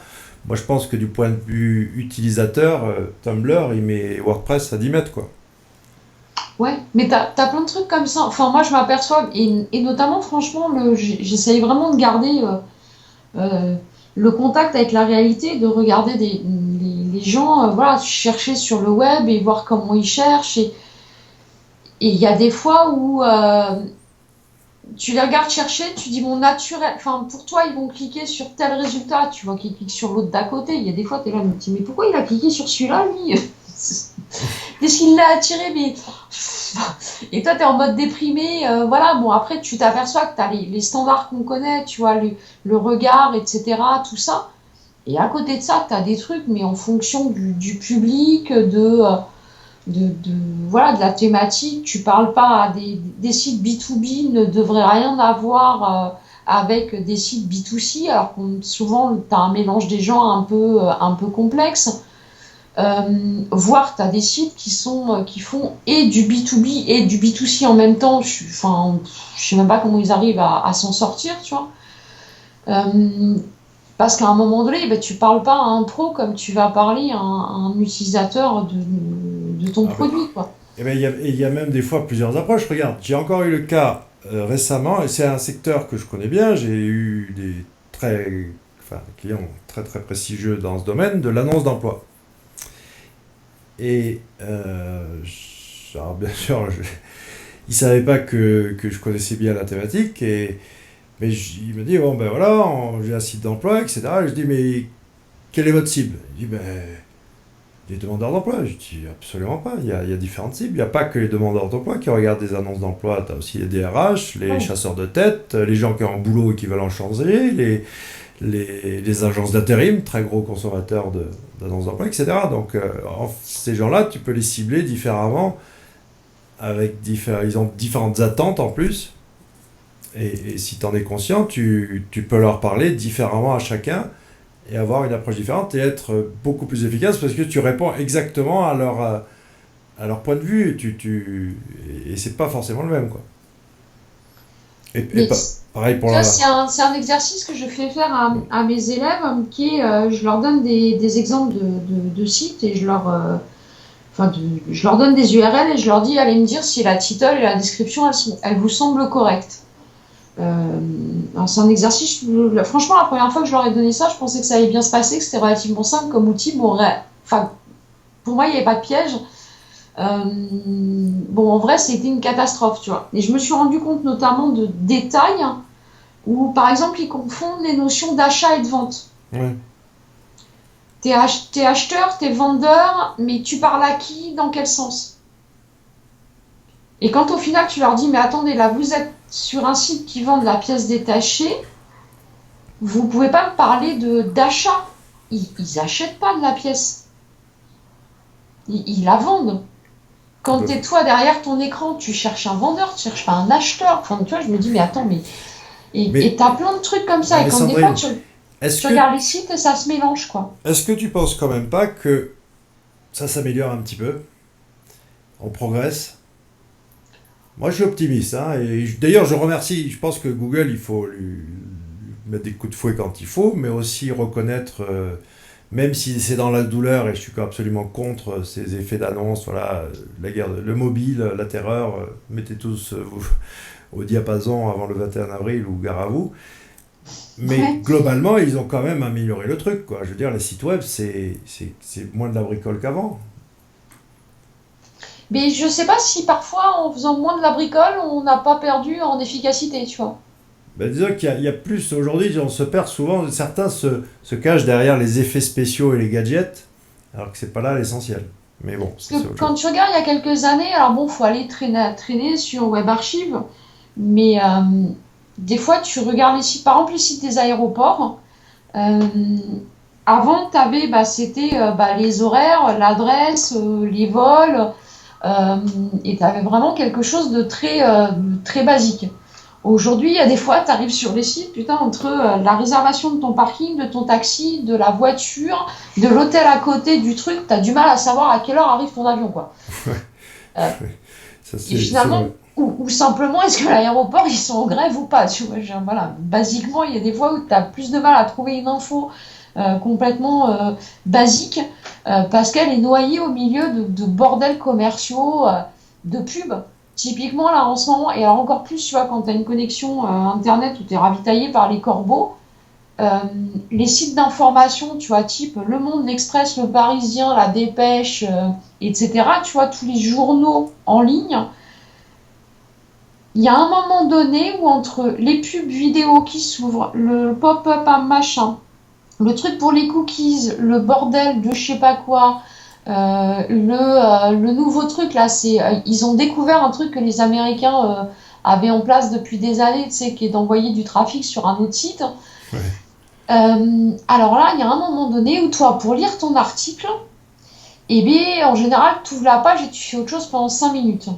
Moi je pense que du point de vue utilisateur, Tumblr, il met WordPress à 10 mètres, quoi. Ouais, mais t'as plein de trucs comme ça. Enfin, moi, je m'aperçois, et notamment, franchement, j'essaye vraiment de garder euh, le contact avec la réalité, de regarder les gens, voilà, chercher sur le web et voir comment ils cherchent. Et il y a des fois où tu les regardes chercher, tu dis mon naturel, enfin, pour toi, ils vont cliquer sur tel résultat, tu vois qu'ils cliquent sur l'autre d'à côté. Il y a des fois, t'es là, mais pourquoi il a cliqué sur celui-là, lui? Qu'est-ce qui l'a attiré, mais et toi, tu es en mode déprimé. Voilà, bon, après, tu t'aperçois que tu as les standards qu'on connaît, tu vois, le regard, etc., tout ça. Et à côté de ça, tu as des trucs, mais en fonction du public, voilà, de la thématique. Tu parles pas à des sites B2B ne devraient rien avoir avec des sites B2C, alors que souvent, tu as un mélange des gens un peu complexe. Voire tu as des sites qui font et du B2B et du B2C en même temps. Enfin, je sais même pas comment ils arrivent à s'en sortir, tu vois. Euh, Parce qu'à un moment donné, ben, tu parles pas à un pro comme tu vas parler à un utilisateur de ton Ah ben, produit, quoi. et ben, il y a même des fois plusieurs approches. Regarde, j'ai encore eu le cas récemment, et c'est un secteur que je connais bien. J'ai eu des clients très très prestigieux dans ce domaine de l'annonce d'emploi. Et alors, bien sûr, il savait pas que je connaissais bien la thématique. Il me dit, bon ben voilà, j'ai un site d'emploi, etc. Et je dis, mais quelle est votre cible? Il dit, ben, les demandeurs d'emploi. Je dis, absolument pas. Il y a différentes cibles. Il n'y a pas que les demandeurs d'emploi qui regardent des annonces d'emploi. Tu as aussi les DRH, les Ouais. chasseurs de tête, les gens qui ont un boulot et qui veulent en changer, les agences d'intérim, très gros consommateurs d'annonces d'emploi, etc. Donc, ces gens-là, tu peux les cibler différemment, ils ont différentes attentes en plus. Et si tu en es conscient, tu peux leur parler différemment à chacun et avoir une approche différente et être beaucoup plus efficace parce que tu réponds exactement à leur point de vue et c'est pas forcément le même, quoi. Et Mais pareil pour tu vois, la... c'est un exercice que je fais faire à mes élèves, qui est, je leur donne des exemples de sites et je leur donne des URL et je leur dis, allez me dire si la title et la description, elles vous semblent correctes. Alors c'est un exercice, franchement, la première fois que je leur ai donné ça, je pensais que ça allait bien se passer, que c'était relativement simple comme outil. Bon, enfin, pour moi, il n'y avait pas de piège. Bon, en vrai, c'était une catastrophe, tu vois. Et je me suis rendu compte notamment de détails où, par exemple, ils confondent les notions d'achat et de vente. Ouais. T'es acheteur, t'es vendeur, mais tu parles à qui, dans quel sens? Et quand au final tu leur dis, mais attendez, là vous êtes sur un site qui vend de la pièce détachée, vous pouvez pas me parler d'achat. Ils achètent pas de la pièce, ils la vendent. Quand Bah, t'es toi derrière ton écran, tu cherches un vendeur, tu cherches pas un acheteur. Enfin, tu vois, je me dis, mais attends, mais. Et mais, t'as plein de trucs comme ça. Et mais quand des fois Sandrine, est-ce tu que, regardes les sites, et ça se mélange, quoi. est-ce que tu penses quand même pas que ça s'améliore un petit peu? On progresse? Moi, je suis optimiste, hein, et d'ailleurs, je remercie. Je pense que Google, il faut lui mettre des coups de fouet quand il faut, mais aussi reconnaître, même si c'est dans la douleur, et je suis absolument contre ces effets d'annonce, voilà, la guerre, le mobile, la terreur, mettez tous vous au diapason avant le 21 avril ou gare à vous. Mais Ouais. globalement, ils ont quand même amélioré le truc, quoi. Je veux dire, les sites web, c'est moins de la bricole qu'avant. Mais je sais pas si parfois, en faisant moins de la bricole, on n'a pas perdu en efficacité, tu vois. Ben, disons qu'il y a plus. Aujourd'hui, on se perd souvent. Certains se cachent derrière les effets spéciaux et les gadgets, alors que c'est pas là l'essentiel. Mais bon, Parce ça, c'est que autre quand chose. tu regardes il y a quelques années, alors bon, faut aller traîner sur Web Archive, mais des fois tu regardes les sites, par exemple les sites des aéroports. euh, Avant, t'avais, bah, c'était les horaires, l'adresse, les vols, euh, et tu avais vraiment quelque chose de très basique. Aujourd'hui, il y a des fois, tu arrives sur les sites, putain, entre la réservation de ton parking, de ton taxi, de la voiture, de l'hôtel à côté, du truc, tu as du mal à savoir à quelle heure arrive ton avion, quoi. Euh, Ça, et c'est finalement, vrai. ou simplement, est-ce que l'aéroport, ils sont en grève ou pas, tu vois, voilà. Basiquement, il y a des fois où tu as plus de mal à trouver une info complètement basique parce qu'elle est noyée au milieu de bordels commerciaux, de pubs. Typiquement, là, en ce moment, et alors encore plus, tu vois, quand tu as une connexion Internet où tu es ravitaillé par les corbeaux, euh, les sites d'information, tu vois, type Le Monde, l'Express, Le Parisien, La Dépêche, etc., tu vois, tous les journaux en ligne, il y a un moment donné où entre les pubs vidéo qui s'ouvrent, le pop-up à machin, le truc pour les cookies, le bordel de je sais pas quoi, le nouveau truc là, ils ont découvert un truc que les Américains avaient en place depuis des années, tu sais, qui est d'envoyer du trafic sur un autre site. Ouais. Alors là, il y a un moment donné où toi, pour lire ton article, eh bien, en général, tu ouvres la page et tu fais autre chose pendant 5 minutes.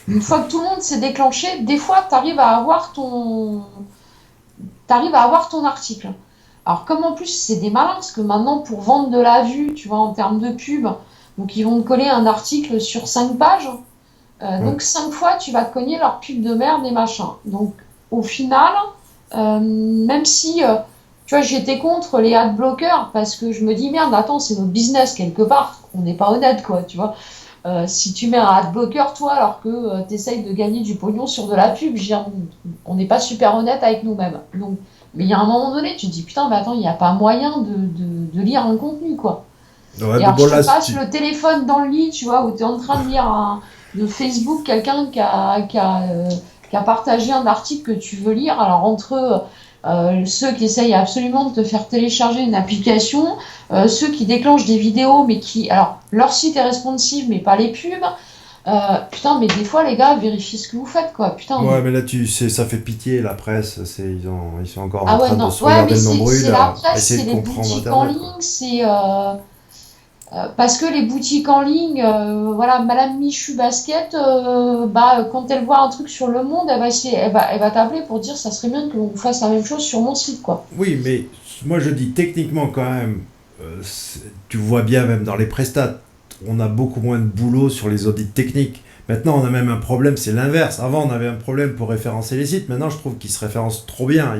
Une fois que tout le monde s'est déclenché, des fois, t'arrives à avoir ton article. Alors, comme en plus, c'est des malins, parce que maintenant, pour vendre de la vue, tu vois, en termes de pub, donc ils vont te coller un article sur 5 pages. Ouais. Donc, 5 fois, tu vas te cogner leur pub de merde et machin. Donc, au final, même si, tu vois, j'étais contre les ad bloqueurs, parce que je me dis, merde, attends, c'est notre business quelque part. On n'est pas honnête, quoi, tu vois. Si tu mets un adblocker, toi, alors que tu essayes de gagner du pognon sur de la pub, je veux dire, on n'est pas super honnête avec nous-mêmes. Mais il y a un moment donné, tu te dis, putain, mais attends, il n'y a pas moyen de lire un contenu, quoi. Ouais, Et mais alors, bon, je là, te passe le téléphone dans le lit, tu vois, où tu es en train de lire de Facebook quelqu'un qui a partagé un article que tu veux lire. Alors, entre ceux qui essayent absolument de te faire télécharger une application, ceux qui déclenchent des vidéos, mais qui. Alors, leur site est responsive, mais pas les pubs. Putain, mais des fois, les gars, vérifiez ce que vous faites, quoi. Putain, ouais, mais là, tu sais, ça fait pitié, la presse. Ils sont encore en ah ouais, train de non. se Ouais, mais regarder le nombril, c'est la à presse, essayer c'est de les comprendre boutiques en Internet, quoi. ligne, parce que les boutiques en ligne, voilà, Madame Michu Basket, bah, quand elle voit un truc sur Le Monde, elle va t'appeler pour dire ça serait bien que l'on fasse la même chose sur mon site, quoi. Oui, mais moi, je dis techniquement, quand même, tu vois bien, même dans les prestats, on a beaucoup moins de boulot sur les audits techniques. Maintenant, on a même un problème, c'est l'inverse. Avant, on avait un problème pour référencer les sites. Maintenant, je trouve qu'ils se référencent trop bien.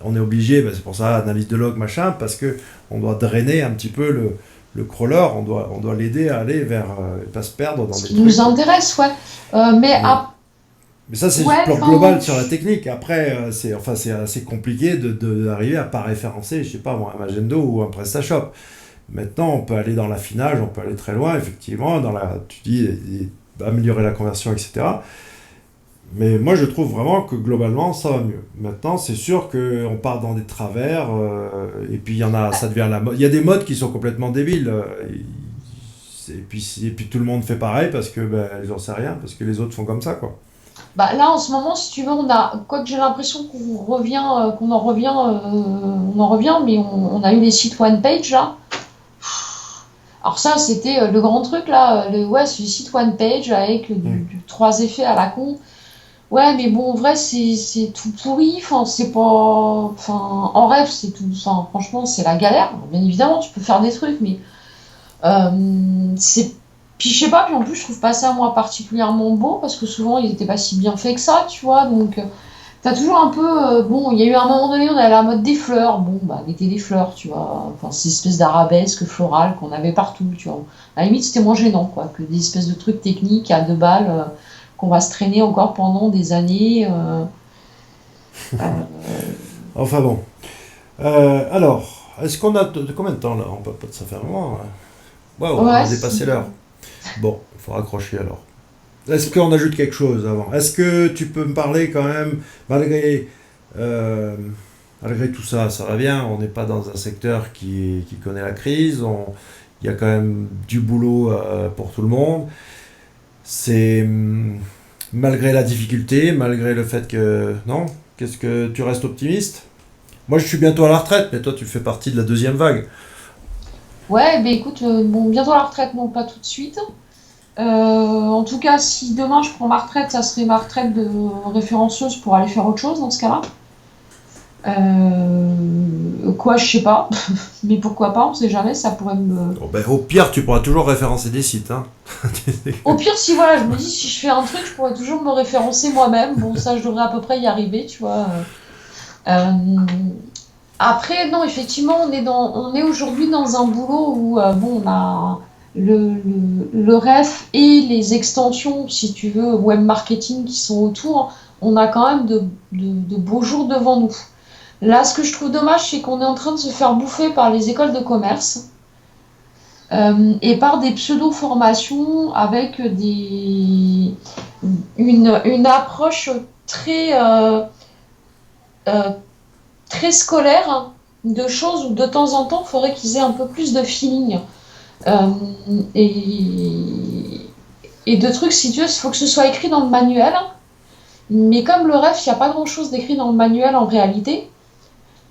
On est obligé, ben, c'est pour ça, analyse de log, machin, parce que on doit drainer un petit peu le crawler. On doit l'aider à aller vers, pas se perdre dans Ce des qui nous trucs. intéresse, ouais. Mais, mais ça, c'est le Ouais, plan enfin, global sur la technique. Après, c'est assez compliqué d'arriver à pas référencer, je sais pas moi, un Magento ou un PrestaShop. Maintenant, on peut aller dans l'affinage, on peut aller très loin, effectivement, tu dis, améliorer la conversion, etc. Mais moi, je trouve vraiment que globalement, ça va mieux. Maintenant, c'est sûr qu'on part dans des travers, et puis il y en a, ça devient la mode. Il y a des modes qui sont complètement débiles, et puis tout le monde fait pareil parce que ben, ils en savent rien, parce que les autres font comme ça, quoi. bah, là, en ce moment, si tu veux, quoique j'ai l'impression on en revient, mais on a eu les sites one page, là. Alors ça, c'était le grand truc, là. Ouais, c'est le site one page avec Hmm. trois effets à la con. Ouais, mais bon, en vrai, c'est tout pourri. Enfin, c'est pas. Enfin, en rêve, c'est tout. Enfin, franchement, c'est la galère. Bien évidemment, tu peux faire des trucs, mais. C'est. Puis je sais pas, puis en plus, je trouve pas ça, moi, particulièrement beau, parce que souvent, ils étaient pas si bien faits que ça, tu vois. Donc, t'as toujours un peu. Bon, il y a eu un moment donné, on avait la mode des fleurs. Bon, bah, mettez des fleurs, tu vois. Enfin, ces espèces d'arabesques florales qu'on avait partout, tu vois. À la limite, c'était moins gênant, quoi, que des espèces de trucs techniques à 2 balles. Qu'on va se traîner encore pendant des années. Enfin bon. Alors, est-ce qu'on a de combien de temps là? On peut pas, ça fait un moment, hein. Waouh, on Ouais, a dépassé l'heure. Bon, il faut raccrocher alors. Est-ce qu'on ajoute quelque chose avant? Est-ce que tu peux me parler quand même, malgré, euh, malgré tout ça, ça va bien, on n'est pas dans un secteur qui connaît la crise, il y a quand même du boulot pour tout le monde. C'est malgré la difficulté, malgré le fait que... Non? Qu'est-ce que tu restes optimiste? Moi je suis bientôt à la retraite, mais toi tu fais partie de la deuxième vague. ouais, ben écoute, bon, bientôt la retraite, non pas tout de suite. En tout cas, si demain je prends ma retraite, ça serait ma retraite de référenceuse pour aller faire autre chose dans ce cas-là. Quoi, je sais pas, mais pourquoi pas, on sait jamais, ça pourrait me. Bon, ben, au pire, tu pourras toujours référencer des sites, hein. Au pire, si voilà, je me dis, si je fais un truc, je pourrais toujours me référencer moi-même. Bon, ça, je devrais à peu près y arriver, tu vois. Euh, Après, non, effectivement, on est aujourd'hui dans un boulot où, bon, on a le ref et les extensions, si tu veux, web marketing qui sont autour. On a quand même de beaux jours devant nous. Là, ce que je trouve dommage, c'est qu'on est en train de se faire bouffer par les écoles de commerce et par des pseudo-formations avec une approche très, euh, très scolaire, hein, de choses où de temps en temps, il faudrait qu'ils aient un peu plus de feeling. Euh, et, et de trucs, si tu veux, il faut que ce soit écrit dans le manuel. Mais comme le ref, il n'y a pas grand-chose d'écrit dans le manuel en réalité,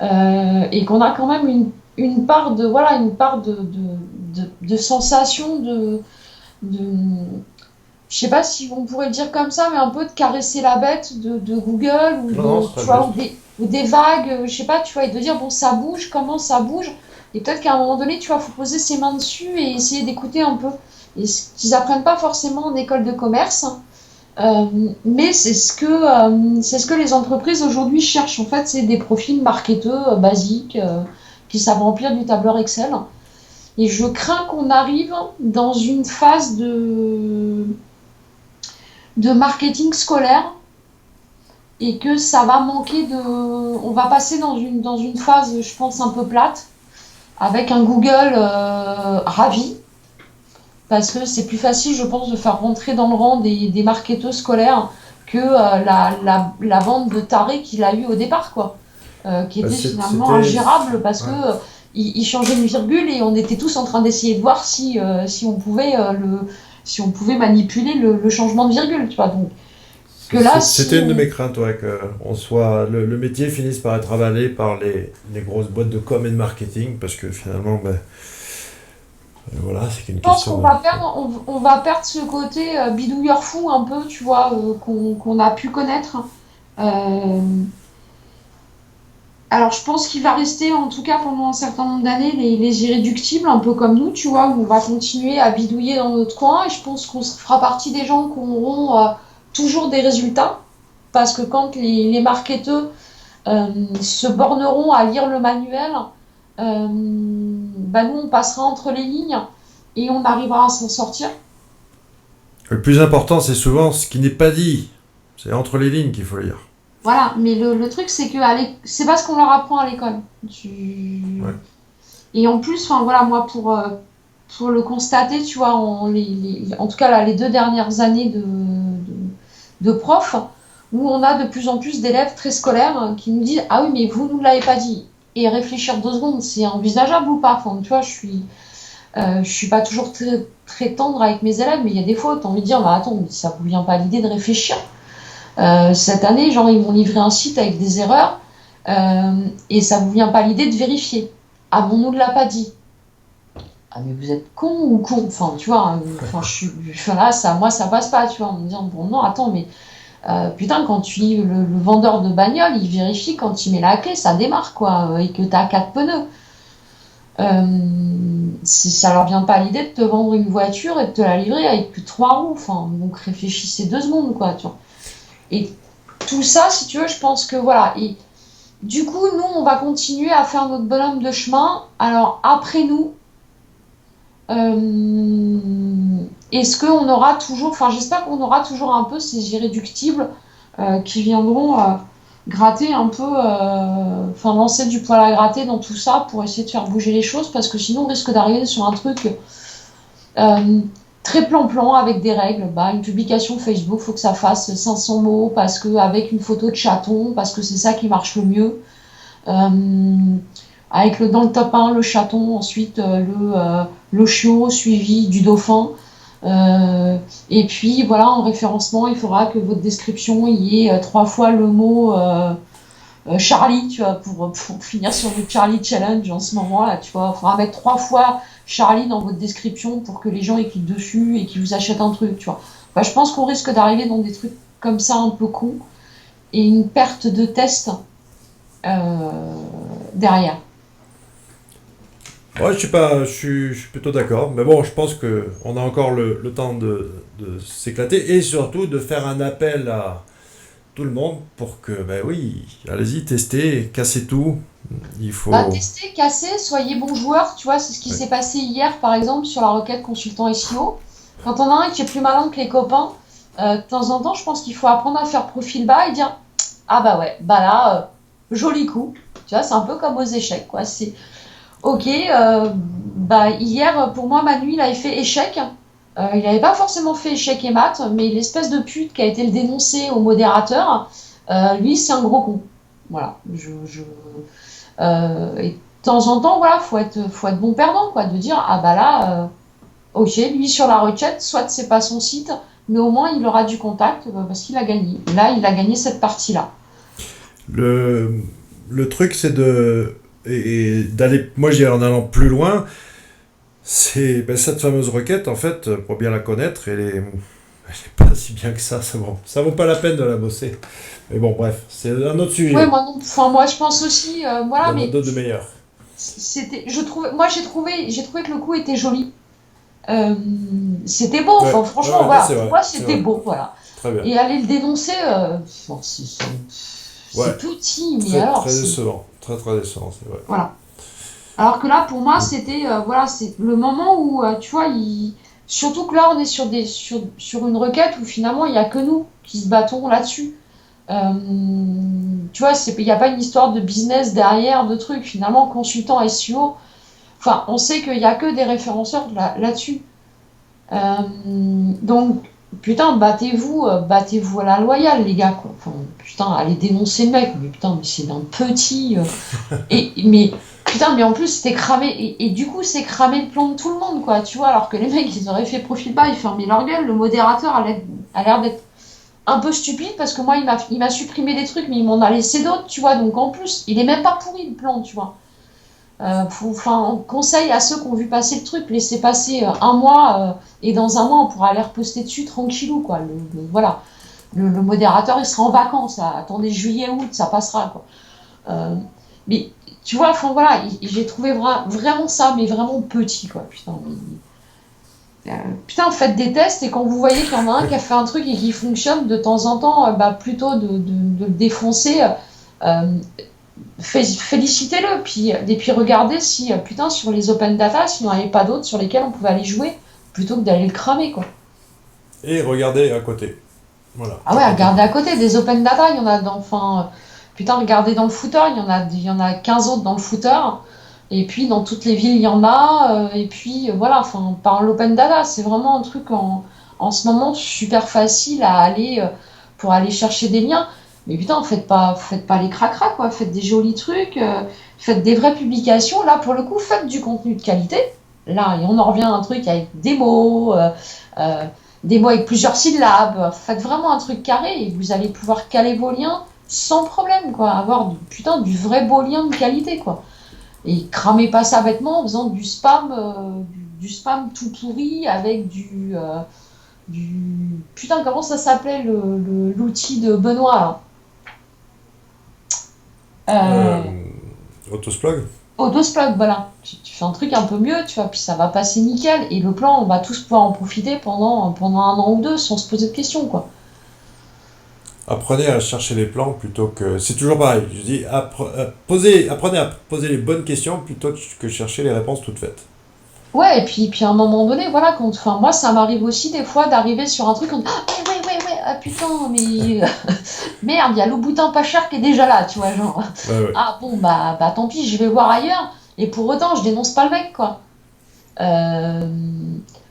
et qu'on a quand même une part de, voilà, une part de sensation, de, je sais pas si on pourrait le dire comme ça, mais un peu de caresser la bête de Google ou Non, non, de, c'est tu très vois, juste. ou des vagues, je sais pas, tu vois, et de dire bon ça bouge, comment ça bouge, et peut-être qu'à un moment donné, tu vois, faut poser ses mains dessus et essayer d'écouter un peu. Et ce qu'ils apprennent pas forcément en école de commerce, mais c'est ce que les entreprises aujourd'hui cherchent. En fait, c'est des profils marketeux basiques qui savent remplir du tableur Excel. Et je crains qu'on arrive dans une phase de marketing scolaire et que ça va manquer de. On va passer dans une phase, je pense, un peu plate. avec un Google ravi, parce que c'est plus facile, je pense, de faire rentrer dans le rang des marketeurs scolaires que la bande de tarés qu'il a eu au départ, quoi. Qui Bah, était finalement c'était. ingérable parce que Ouais. il changeait une virgule et on était tous en train d'essayer de voir si on pouvait si on pouvait manipuler le changement de virgule, tu vois. Donc que là, si C'était une de on... mes craintes, ouais, que le métier finisse par être avalé par les grosses boîtes de com et de marketing, parce que finalement, ben, voilà, c'est qu'une Je pense question qu'on de. va perdre, on va perdre ce côté bidouilleur fou un peu, tu vois, qu'on a pu connaître. Euh, alors je pense qu'il va rester, en tout cas pendant un certain nombre d'années, les irréductibles, un peu comme nous, tu vois, où on va continuer à bidouiller dans notre coin. Et je pense qu'on fera partie des gens qui auront toujours des résultats. Parce que quand les marketeurs se borneront à lire le manuel, bah nous, on passera entre les lignes et on arrivera à s'en sortir. Le plus important, c'est souvent ce qui n'est pas dit. C'est entre les lignes qu'il faut lire. Voilà, mais le truc, c'est que c'est pas ce qu'on leur apprend à l'école. Ouais. Et en plus, enfin voilà, moi, pour le constater, tu vois, en tout cas là, les 2 dernières années de prof, où on a de plus en plus d'élèves très scolaires qui nous disent: Ah oui, mais vous ne nous l'avez pas dit. Et réfléchir 2 secondes, c'est envisageable ou pas? Enfin, tu vois, je suis pas toujours très, très tendre avec mes élèves, mais il y a des fois, tu as envie de dire: Bah attends, mais ça vous vient pas l'idée de réfléchir? Cette année, genre, ils m'ont livré un site avec des erreurs et ça vous vient pas l'idée de vérifier. Ah bon, on nous l'a pas dit. Ah mais vous êtes con ou con? Enfin, tu vois, enfin, enfin, là, ça, moi, ça passe pas, tu vois, en me disant: Bon, non, attends, mais putain, quand tu lis le vendeur de bagnole, il vérifie quand il met la clé, ça démarre, quoi, et que t'as 4 pneus. Ça leur vient pas à l'idée de te vendre une voiture et de te la livrer avec que 3 roues. Enfin, donc réfléchissez 2 secondes, quoi, tu vois. Et tout ça, si tu veux, je pense que voilà. Et du coup, nous, on va continuer à faire notre bonhomme de chemin. Alors, après nous, est-ce qu'on aura toujours, enfin, j'espère qu'on aura toujours un peu ces irréductibles qui viendront gratter un peu, enfin, lancer du poil à gratter dans tout ça pour essayer de faire bouger les choses, parce que sinon, on risque d'arriver sur un truc euh, très plan-plan avec des règles. Bah, une publication Facebook, faut que ça fasse 500 mots parce que avec une photo de chaton, parce que c'est ça qui marche le mieux. Euh, avec dans le top 1, le chaton, ensuite le chiot suivi du dauphin. Et puis voilà, en référencement, il faudra que votre description il y ait 3 fois le mot Charlie, tu vois, pour finir sur le Charlie Challenge en ce moment-là, tu vois. Il faudra mettre 3 fois Charlie dans votre description pour que les gens ils cliquent dessus et qu'ils vous achètent un truc, tu vois. Bah, je pense qu'on risque d'arriver dans des trucs comme ça un peu cons et une perte de test derrière. Ouais, je suis pas, je suis plutôt d'accord. Mais bon, je pense que on a encore le temps de s'éclater et surtout de faire un appel à tout le monde pour que, ben oui, allez-y, testez, cassez tout. Il Bah, faut. testez, cassez, soyez bons joueurs, tu vois, c'est ce qui Ouais. s'est passé hier par exemple sur la requête consultant SEO. Quand on a un qui est plus malin que les copains, de temps en temps, je pense qu'il faut apprendre à faire profil bas et dire: Ah bah ouais, bah là, joli coup. Tu vois, c'est un peu comme aux échecs, quoi. C'est ok, bah hier, pour moi, Manu, il avait fait échec. Il n'avait pas forcément fait échec et maths, mais l'espèce de pute qui a été le dénoncer au modérateur, lui, c'est un gros con. Voilà. Et de temps en temps, voilà, faut être bon perdant, quoi, de dire: Ah bah là, ok, lui sur la requête, soit c'est pas son site, mais au moins il aura du contact parce qu'il a gagné. Là, il a gagné cette partie-là. Le, le truc, c'est de. Et d'aller. Moi, je dirais en allant plus loin, c'est ben, cette fameuse requête, en fait, pour bien la connaître, elle est pas si bien que ça vaut pas la peine de la bosser. Mais bon, bref, c'est un autre Ouais, sujet. moi non, enfin moi je pense aussi, Il voilà, y en a mais d'autres de meilleurs. moi j'ai trouvé que le coup était joli. Euh, C'était beau, Ouais, enfin ouais, franchement, ouais, non, voilà, c'est pour vrai, moi c'est c'était vrai. beau, voilà. Très bien. Et aller le dénoncer, bon, Ouais, c'est petit, mais très, alors très c'est, décevant. Très, très décevant, c'est vrai. voilà. Alors que là, pour moi, c'était voilà, c'est le moment où tu vois, surtout que là, on est sur une requête où finalement, il n'y a que nous qui se battons là-dessus. Euh, Tu vois, il n'y a pas une histoire de business derrière, de trucs. Finalement, consultant SEO, Enfin, on sait qu'il y a que des référenceurs là-dessus. Donc, putain, battez-vous à la loyale, les gars, quoi. Enfin, putain, allez dénoncer le mec, mais putain, mais c'est un petit. Mais putain, mais en plus, c'était cramé. Et du coup, c'est cramé le plan de tout le monde, quoi. Tu vois, alors que les mecs, ils auraient fait profil bas, ils fermaient leur gueule. Le modérateur a l'air d'être un peu stupide parce que moi, il m'a supprimé des trucs, mais il m'en a laissé d'autres, tu vois. Donc en plus, il est même pas pourri le plan, tu vois. Enfin, conseil à ceux qui ont vu passer le truc, laissez passer un mois et dans un mois on pourra aller reposter dessus tranquillou quoi. Voilà, le modérateur il sera en vacances, là. Attendez juillet août ça passera quoi. Euh, mais tu vois, enfin voilà, j'ai trouvé vraiment ça, mais vraiment petit quoi. Putain, faites des tests et quand vous voyez qu'il y en a un qui a fait un truc et qui fonctionne de temps en temps, bah plutôt de le défoncer. Euh, Félicitez-le, puis regardez si, putain, sur les open data, s'il n'y en avait pas d'autres sur lesquels on pouvait aller jouer, plutôt que d'aller le cramer, quoi. Et regardez à côté. Voilà. Ah ouais, regardez à côté, des open data, il y en a dans, enfin, putain, regardez dans le footer, il y en a 15 autres dans le footer, et puis dans toutes les villes, il y en a, et puis voilà, enfin, par l'open data, c'est vraiment un truc en ce moment super facile à aller, pour aller chercher des liens. Mais putain, faites pas les cracras, quoi, faites des jolis trucs, faites des vraies publications, là, pour le coup, faites du contenu de qualité. Là, et on en revient à un truc avec euh, des mots avec plusieurs syllabes. Faites vraiment un truc carré et vous allez pouvoir caler vos liens sans problème, quoi. Avoir du vrai beau lien de qualité, quoi. Et cramez pas ça bêtement en faisant du spam tout pourri avec putain, comment ça s'appelait l'outil de Benoît, là? Euh, Euh, Autosplug. Autosplug, voilà. Tu fais un truc un peu mieux, tu vois, puis ça va passer nickel. Et le plan, on va tous pouvoir en profiter pendant un an ou deux sans se poser de questions, quoi. Apprenez à chercher les plans plutôt que. C'est toujours pareil. Je dis apprenez à poser les bonnes questions plutôt que chercher les réponses toutes faites. Ouais, et puis à un moment donné, voilà, enfin, moi, ça m'arrive aussi des fois d'arriver sur un truc, on dit, ah, ouais, ah putain, mais merde, il y a le boutin pas cher qui est déjà là, tu vois, genre, Ouais, ouais. ah bon, bah tant pis, je vais voir ailleurs. Et pour autant, je dénonce pas le mec, quoi. Euh,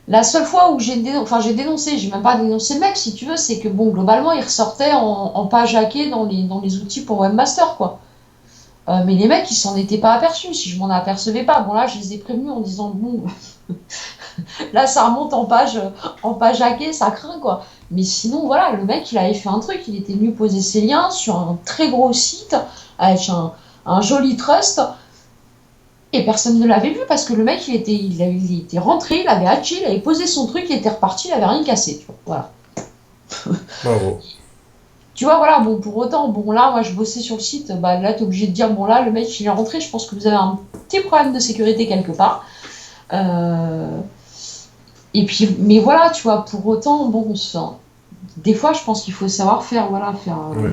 la seule fois où j'ai dénoncé, j'ai même pas dénoncé le mec, si tu veux, c'est que bon, globalement, il ressortait en page hackée dans les outils pour Webmaster, quoi. Mais les mecs, ils s'en étaient pas aperçus. Si je m'en apercevais pas, bon là, je les ai prévenus en disant bon, là, ça remonte en page hackée, ça craint quoi. Mais sinon, voilà, le mec, il avait fait un truc, il était venu poser ses liens sur un très gros site avec un joli trust. Et personne ne l'avait vu parce que le mec, il était rentré, il avait hacké, il avait posé son truc, il était reparti, il avait rien cassé. Tu vois, voilà. Bravo. Tu vois, voilà, bon, pour autant, bon, là, moi, je bossais sur le site, bah, là, t'es obligé de dire, bon, là, le mec, il est rentré, je pense que vous avez un petit problème de sécurité quelque part. Euh, et puis, mais voilà, tu vois, pour autant, bon, des fois, je pense qu'il faut savoir faire, voilà, faire. Ouais.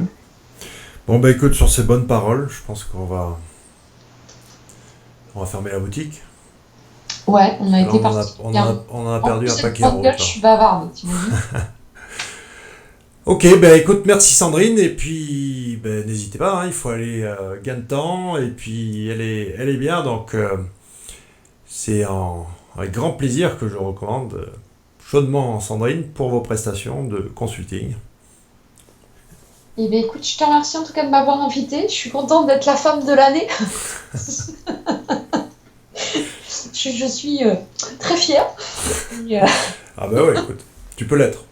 Bon, bah écoute, sur ces bonnes paroles, je pense on va fermer la boutique. Ouais, on a Parce que là, été parti. on en a En perdu plus, un cette paquet en grande gueule, route je là. suis bavarde, t'imagines? Ok, bah écoute, merci Sandrine, et puis bah, n'hésitez pas, hein, il faut aller gain de temps, et puis elle est bien, donc avec grand plaisir que je recommande chaudement Sandrine pour vos prestations de consulting. Eh bien, écoute, je te remercie en tout cas de m'avoir invité. Je suis contente d'être la femme de l'année. Je suis très fière. Et, Ah bah ouais, écoute, tu peux l'être.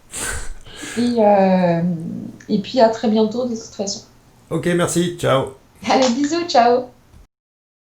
et, euh, et puis, à très bientôt, de toute façon. Ok, merci, ciao. Allez, bisous, ciao!